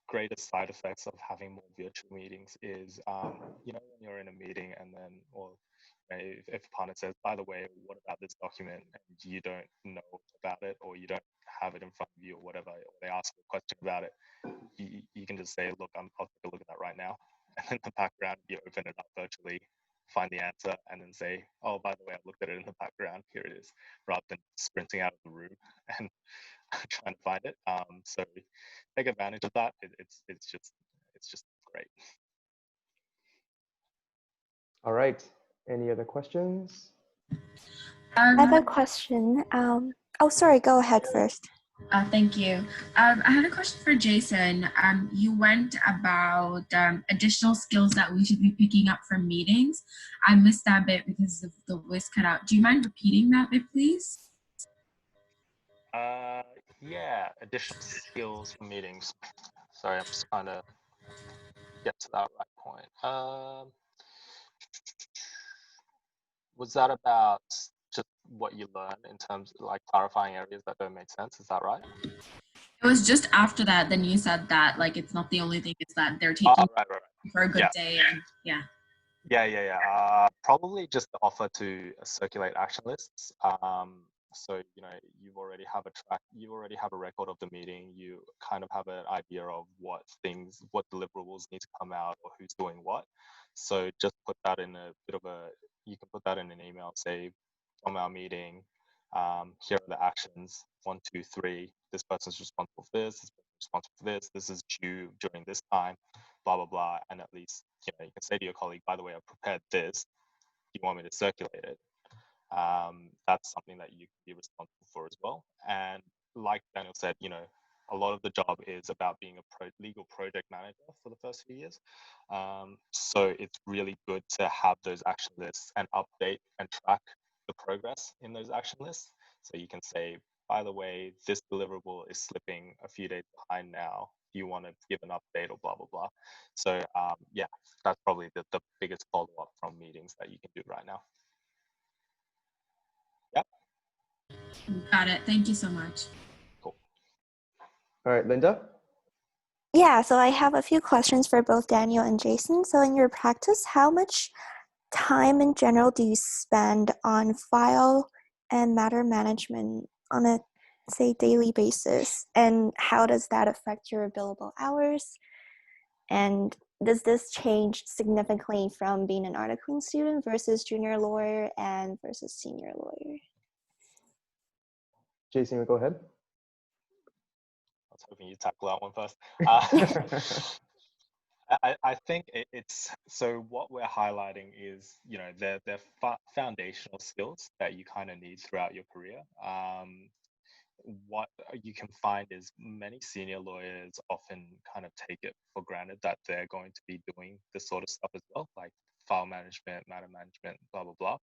greatest side effects of having more virtual meetings is, you know, when you're in a meeting and then, or if a partner says, by the way, what about this document, and you don't know about it, or you don't have it in front of you, or whatever, or they ask a question about it, you can just say, look, I'll take a look at that right now. And in the background, you open it up virtually, find the answer, and then say, oh, by the way, I looked at it in the background, here it is, rather than sprinting out of the room and trying to find it. So take advantage of that. It's just great. All right. Any other questions? I have a question. Oh, sorry, go ahead first. Thank you. I had a question for Jason. You went about additional skills that we should be picking up from meetings. I missed that bit because of the voice cut out. Do you mind repeating that bit, please? Yeah, additional skills for meetings. Sorry, I'm just trying to get to that right point. Was that about just what you learn in terms of like clarifying areas that don't make sense? Is that right? It was just after that, then you said that like it's not the only thing, it's that they're taking right. for a good day. And Probably just the offer to circulate action lists. So, you know, you already have a record of the meeting. You kind of have an idea of what deliverables need to come out or who's doing what. So just put that in you can put that in an email, say, from our meeting, here are the actions, 1, 2, 3, this person's responsible for this person's responsible for this is due during this time, blah, blah, blah. And at least, you know, you can say to your colleague, by the way, I've prepared this. Do you want me to circulate it? That's something that you can be responsible for as well. And like Daniel said, you know, a lot of the job is about being a legal project manager for the first few years. So it's really good to have those action lists and update and track the progress in those action lists. So you can say, by the way, this deliverable is slipping a few days behind now. Do you want to give an update or blah, blah, blah. So yeah, that's probably the biggest follow-up from meetings that you can do right now. Yep. got it. Thank you so much. Cool. All right, Linda? Yeah, so I have a few questions for both Daniel and Jason. So in your practice, how much time in general do you spend on file and matter management on a say, daily basis? And how does that affect your billable hours? And does this change significantly from being an articling student versus junior lawyer and versus senior lawyer? Jason, you go ahead. I was hoping you'd tackle that one first. I think it's, so what we're highlighting is, you know, they're foundational skills that you kind of need throughout your career. What you can find is many senior lawyers often kind of take it for granted that they're going to be doing this sort of stuff as well, like file management, matter management, blah, blah, blah.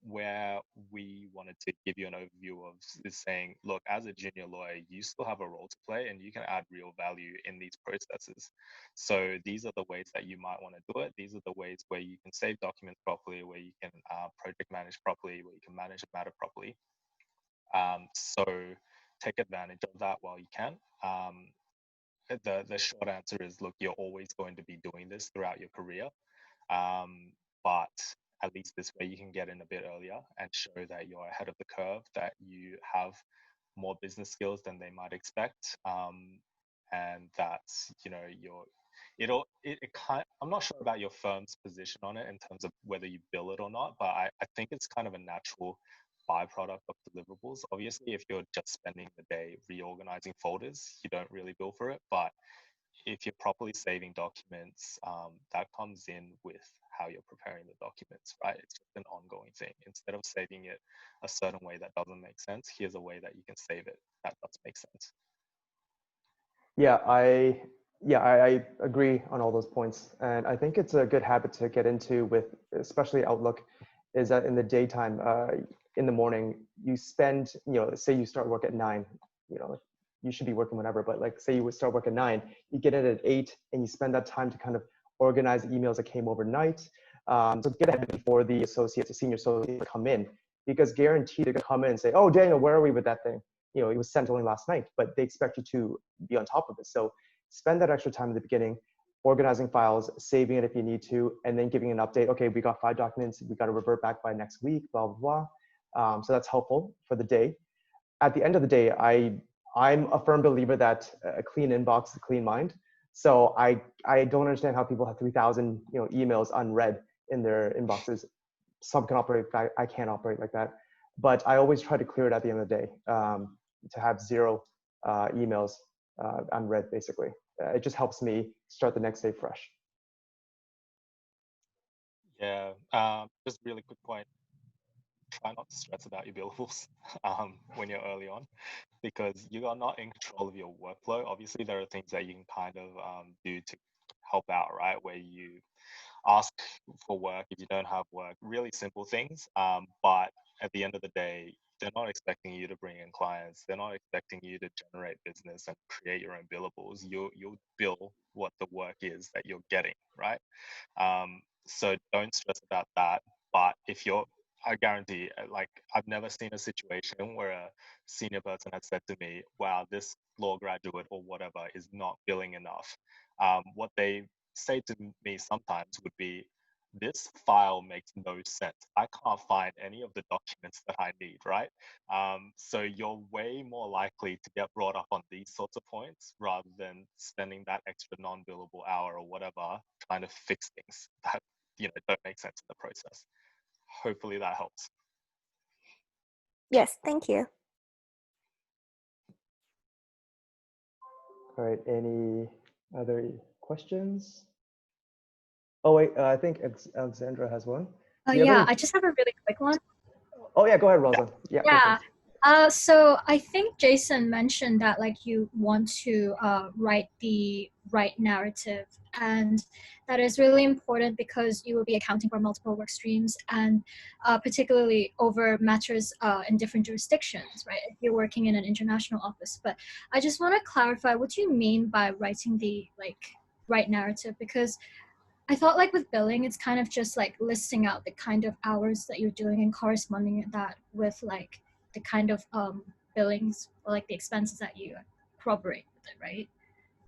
Where we wanted to give you an overview of is saying, look, as a junior lawyer, you still have a role to play and you can add real value in these processes. So these are the ways that you might want to do it. These are the ways where you can save documents properly, where you can project manage properly, where you can manage a matter properly. So take advantage of that while you can. The short answer is, look, you're always going to be doing this throughout your career. But at least this way you can get in a bit earlier and show that you're ahead of the curve, that you have more business skills than they might expect. And that, you know, I'm not sure about your firm's position on it in terms of whether you bill it or not, but I think it's kind of a natural byproduct of deliverables. Obviously, if you're just spending the day reorganizing folders, you don't really bill for it. But if you're properly saving documents, that comes in with how you're preparing the documents, right? It's just an ongoing thing. Instead of saving it a certain way that doesn't make sense, here's a way that you can save it that does make sense. Yeah, I agree on all those points. And I think it's a good habit to get into with, especially Outlook, is that in the daytime, in the morning, you spend, you know, say you start work at 9, you know, you should be working whenever, but like say you would start work at 9, you get in at 8 and you spend that time to kind of organize the emails that came overnight. So get ahead before the associates, the senior associates come in, because guaranteed they're gonna come in and say, oh, Daniel, where are we with that thing? You know, it was sent only last night, but they expect you to be on top of it. So spend that extra time at the beginning, organizing files, saving it if you need to, and then giving an update. Okay, we got 5 documents, we got to revert back by next week, blah, blah, blah. So that's helpful for the day. At the end of the day, I'm a firm believer that a clean inbox is a clean mind. So I don't understand how people have 3,000 emails unread in their inboxes. Some can operate, I can't operate like that. But I always try to clear it at the end of the day, to have 0 emails unread, basically. It just helps me start the next day fresh. Yeah, just a really quick point. Try not to stress about your billables when you're early on, because you are not in control of your workflow. Obviously, there are things that you can kind of do to help out, right? Where you ask for work if you don't have work, really simple things. But at the end of the day, they're not expecting you to bring in clients. They're not expecting you to generate business and create your own billables. You'll bill what the work is that you're getting, right? So don't stress about that. But if you're, I guarantee, like, I've never seen a situation where a senior person has said to me, wow, this law graduate or whatever is not billing enough. What they say to me sometimes would be, this file makes no sense. I can't find any of the documents that I need, right? So you're way more likely to get brought up on these sorts of points rather than spending that extra non-billable hour or whatever trying to fix things that, you know, don't make sense in the process. Hopefully that helps. Yes, thank you. All right, any other questions? Oh wait, I think Alexandra has one. Yeah, I just have a really quick one. Oh yeah, go ahead, Rosa. Yeah. So I think Jason mentioned that like you want to write the right narrative, and that is really important because you will be accounting for multiple work streams, and particularly over matters in different jurisdictions, right? If you're working in an international office. But I just want to clarify, what do you mean by writing the right narrative? Because I thought like with billing, it's kind of just like listing out the kind of hours that you're doing and corresponding that with like the kind of billings or like the expenses that you corroborate with it, right?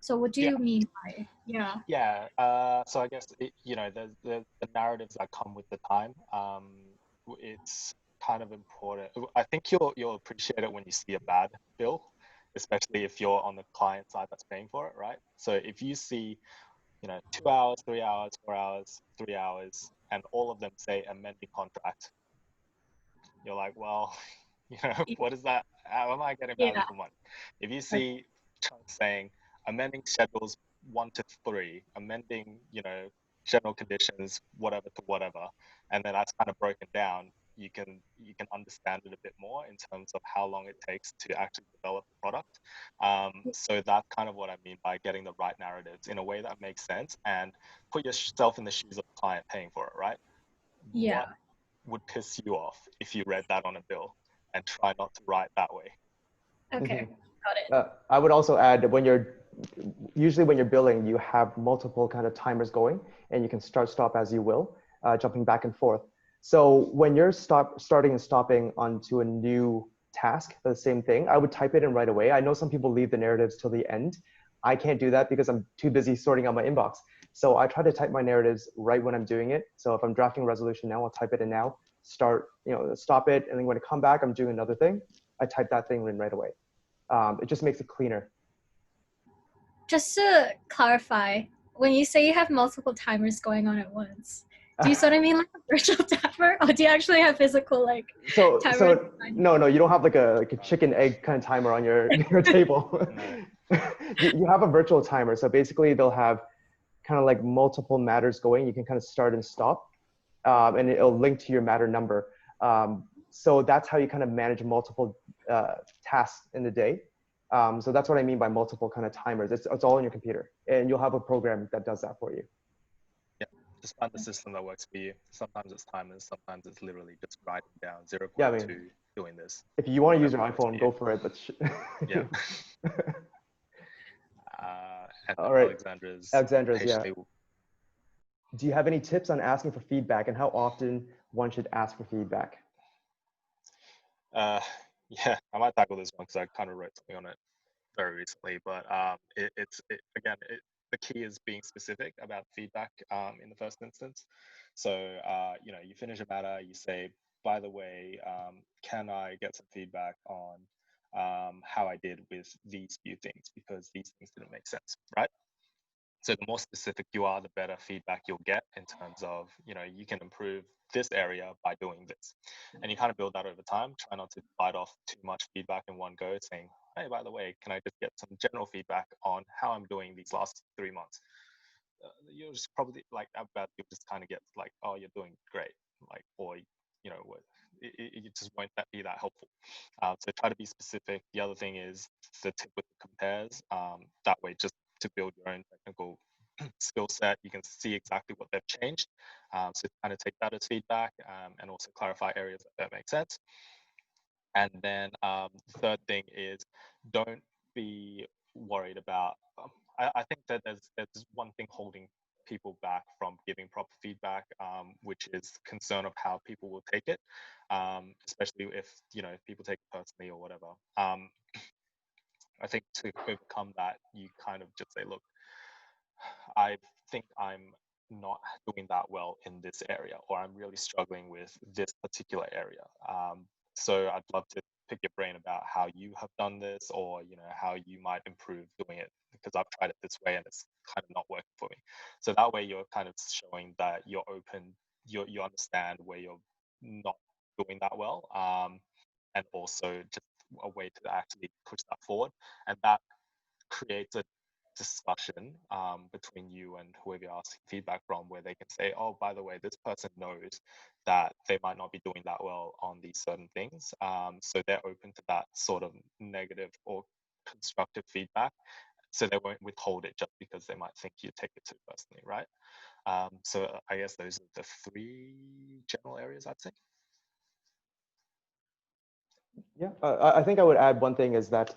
So what do you mean by, so I guess, you know, the narratives that come with the time, it's kind of important. I think you'll appreciate it when you see a bad bill, especially if you're on the client side that's paying for it, right? So if you see, 2 hours, 3 hours, 4 hours, 3 hours, and all of them say amending contract, you're like, well, what is that? How am I getting value Yeah. for money? If you see chunks saying amending schedules 1 to 3, amending, general conditions, whatever to whatever, and then that's kind of broken down, you can understand it a bit more in terms of how long it takes to actually develop the product. So that's kind of what I mean by getting the right narratives in a way that makes sense, and put yourself in the shoes of the client paying for it, right? Yeah. What would piss you off if you read that on a bill, and try not to write that way? Okay. Got it. I would also add that usually when you're billing, you have multiple kind of timers going, and you can stop as you will, jumping back and forth. So when you're starting and stopping onto a new task, the same thing, I would type it in right away. I know some people leave the narratives till the end. I can't do that because I'm too busy sorting out my inbox. So I try to type my narratives right when I'm doing it. So if I'm drafting a resolution now, I'll type it in now, stop it. And then when I come back, I'm doing another thing. I type that thing in right away. It just makes it cleaner. Just to clarify, when you say you have multiple timers going on at once, do you sort of mean like a virtual timer, or do you actually have physical timer? So no, you don't have like a chicken egg kind of timer on your table. You have a virtual timer. So basically they'll have kind of like multiple matters going. You can kind of start and stop, and it'll link to your matter number. So that's how you kind of manage multiple tasks in the day. So that's what I mean by multiple kind of timers. It's all on your computer, and you'll have a program that does that for you. Yeah, just find the system that works for you. Sometimes it's timers, sometimes it's literally just writing down 0.2, Yeah, doing this. If you want to use your iPhone, go for it. But yeah. And all right, Alexandra's, yeah. Do you have any tips on asking for feedback and how often one should ask for feedback? Yeah, I might tackle this one because I kind of wrote something on it very recently. But the key is being specific about feedback in the first instance. So you finish a matter, you say, by the way, can I get some feedback on how I did with these few things, because these things didn't make sense, right? So the more specific you are, the better feedback you'll get in terms of, you can improve this area by doing this. And you kind of build that over time. Try not to bite off too much feedback in one go, saying, hey, by the way, can I just get some general feedback on how I'm doing these last 3 months? You'll just probably you'll just kind of get like, oh, you're doing great. Or, it just won't be that helpful. So try to be specific. The other thing is the tip with the compares. That way, just to build your own technical skill set, you can see exactly what they've changed. So kind of take that as feedback, and also clarify areas that make sense. And then the third thing is, don't be worried about. I think that there's one thing holding people back from giving proper feedback, which is concern of how people will take it, especially if people take it personally or whatever. I think to overcome that, you kind of just say, look, I think I'm not doing that well in this area, or I'm really struggling with this particular area. So I'd love to pick your brain about how you have done this, or how you might improve doing it, because I've tried it this way and it's kind of not working for me. So that way you're kind of showing that you're open, you understand where you're not doing that well, and also just a way to actually push that forward, and that creates a discussion between you and whoever you're asking feedback from, where they can say, oh, by the way, this person knows that they might not be doing that well on these certain things. So they're open to that sort of negative or constructive feedback. So they won't withhold it just because they might think you take it too personally, right? So I guess those are the 3 general areas I'd say. Yeah, I think I would add one thing is that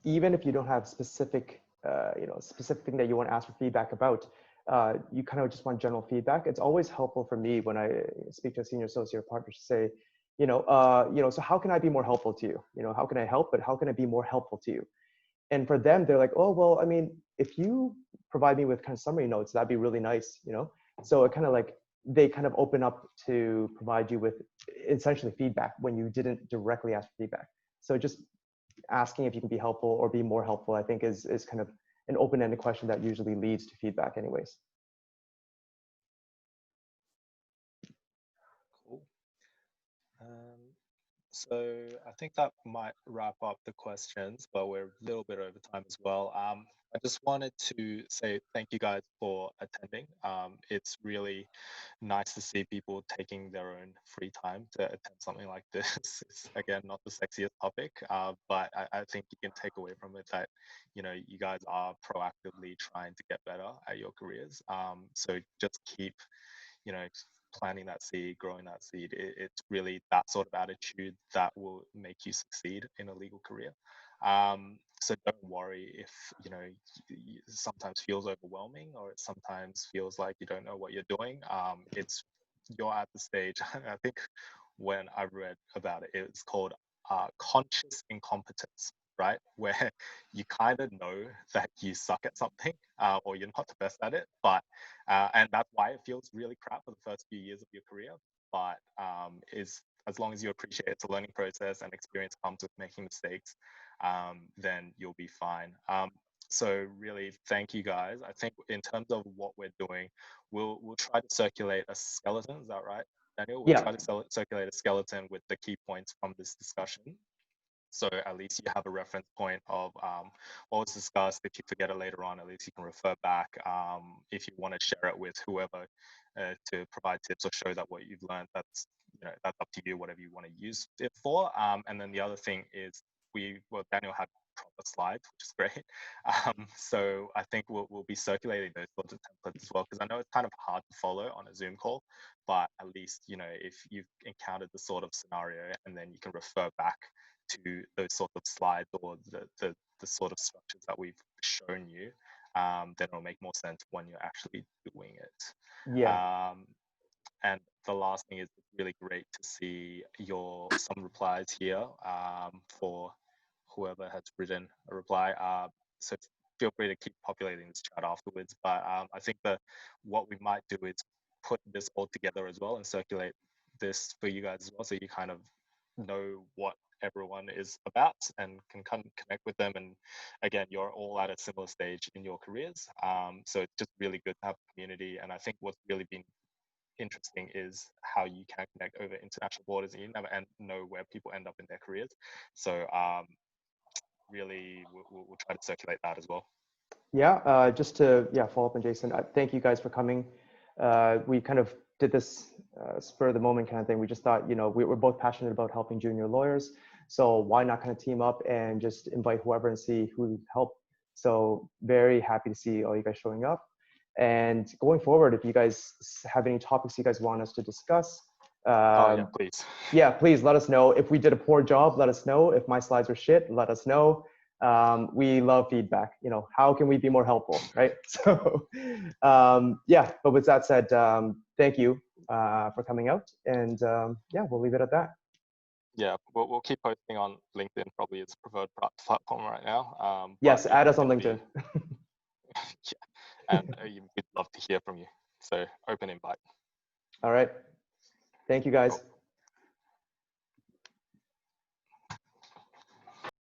even if you don't have specific thing that you want to ask for feedback about, you kind of just want general feedback. It's always helpful for me when I speak to a senior associate or partner to say, so how can I be more helpful to you? How can I help, but how can I be more helpful to you? And for them, they're like, oh, well, I mean, if you provide me with kind of summary notes, that'd be really nice, So it kind of like they kind of open up to provide you with essentially feedback when you didn't directly ask for feedback. So just asking if you can be helpful or be more helpful, I think is kind of an open-ended question that usually leads to feedback anyways. Cool. So I think that might wrap up the questions, but we're a little bit over time as well. I just wanted to say thank you guys for attending. It's really nice to see people taking their own free time to attend something like this. It's, again, not the sexiest topic, but I think you can take away from it that, you know, you guys are proactively trying to get better at your careers. So just keep, you know, planting that seed, growing that seed. It's really that sort of attitude that will make you succeed in a legal career. So don't worry if, you know, sometimes feels overwhelming, or it sometimes feels like you don't know what you're doing. You're at the stage, I think when I read about it, it's called conscious incompetence, right? Where you kind of know that you suck at something, or you're not the best at it, but and that's why it feels really crap for the first few years of your career. But as long as you appreciate it's a learning process and experience comes with making mistakes, then you'll be fine. So really, thank you guys. I think in terms of what we're doing, we'll try to circulate a skeleton. Is that right, Daniel? We'll Yeah. try to circulate a skeleton with the key points from this discussion. So at least you have a reference point of what was discussed. If you forget it later on, at least you can refer back. If you want to share it with whoever to provide tips or show that what you've learned, that's, you know, that's up to you, whatever you want to use it for. And then the other thing is Daniel had proper slides, which is great. So I think we'll be circulating those sorts of templates as well, because I know it's kind of hard to follow on a Zoom call, but at least, you know, if you've encountered the sort of scenario and then you can refer back to those sort of slides or the sort of structures that we've shown you, then it'll make more sense when you're actually doing it. Yeah. And the last thing is, it's really great to see some replies here for whoever has written a reply. So feel free to keep populating this chat afterwards. But I think that what we might do is put this all together as well and circulate this for you guys as well, so you kind of know what everyone is about and can connect with them. And again, you're all at a similar stage in your careers. So it's just really good to have a community. And I think what's really been interesting is how you can connect over international borders and know where people end up in their careers. So really, we'll try to circulate that as well. Yeah, just to follow up on Jason, thank you guys for coming. We kind of did this spur of the moment kind of thing. We just thought, you know, we're both passionate about helping junior lawyers, so why not kind of team up and just invite whoever and see who would help. So very happy to see all you guys showing up. And going forward, if you guys have any topics you guys want us to discuss, yeah, please. Yeah, please let us know. If we did a poor job, let us know. If my slides were shit, let us know. We love feedback. You know, how can we be more helpful, right? So, yeah. But with that said, thank you for coming out, and yeah, we'll leave it at that. Yeah, we'll keep posting on LinkedIn. Probably is the preferred platform right now. Yes, yeah, add us on LinkedIn. Yeah, and we'd love to hear from you. So open invite. All right. Thank you, guys. Cool.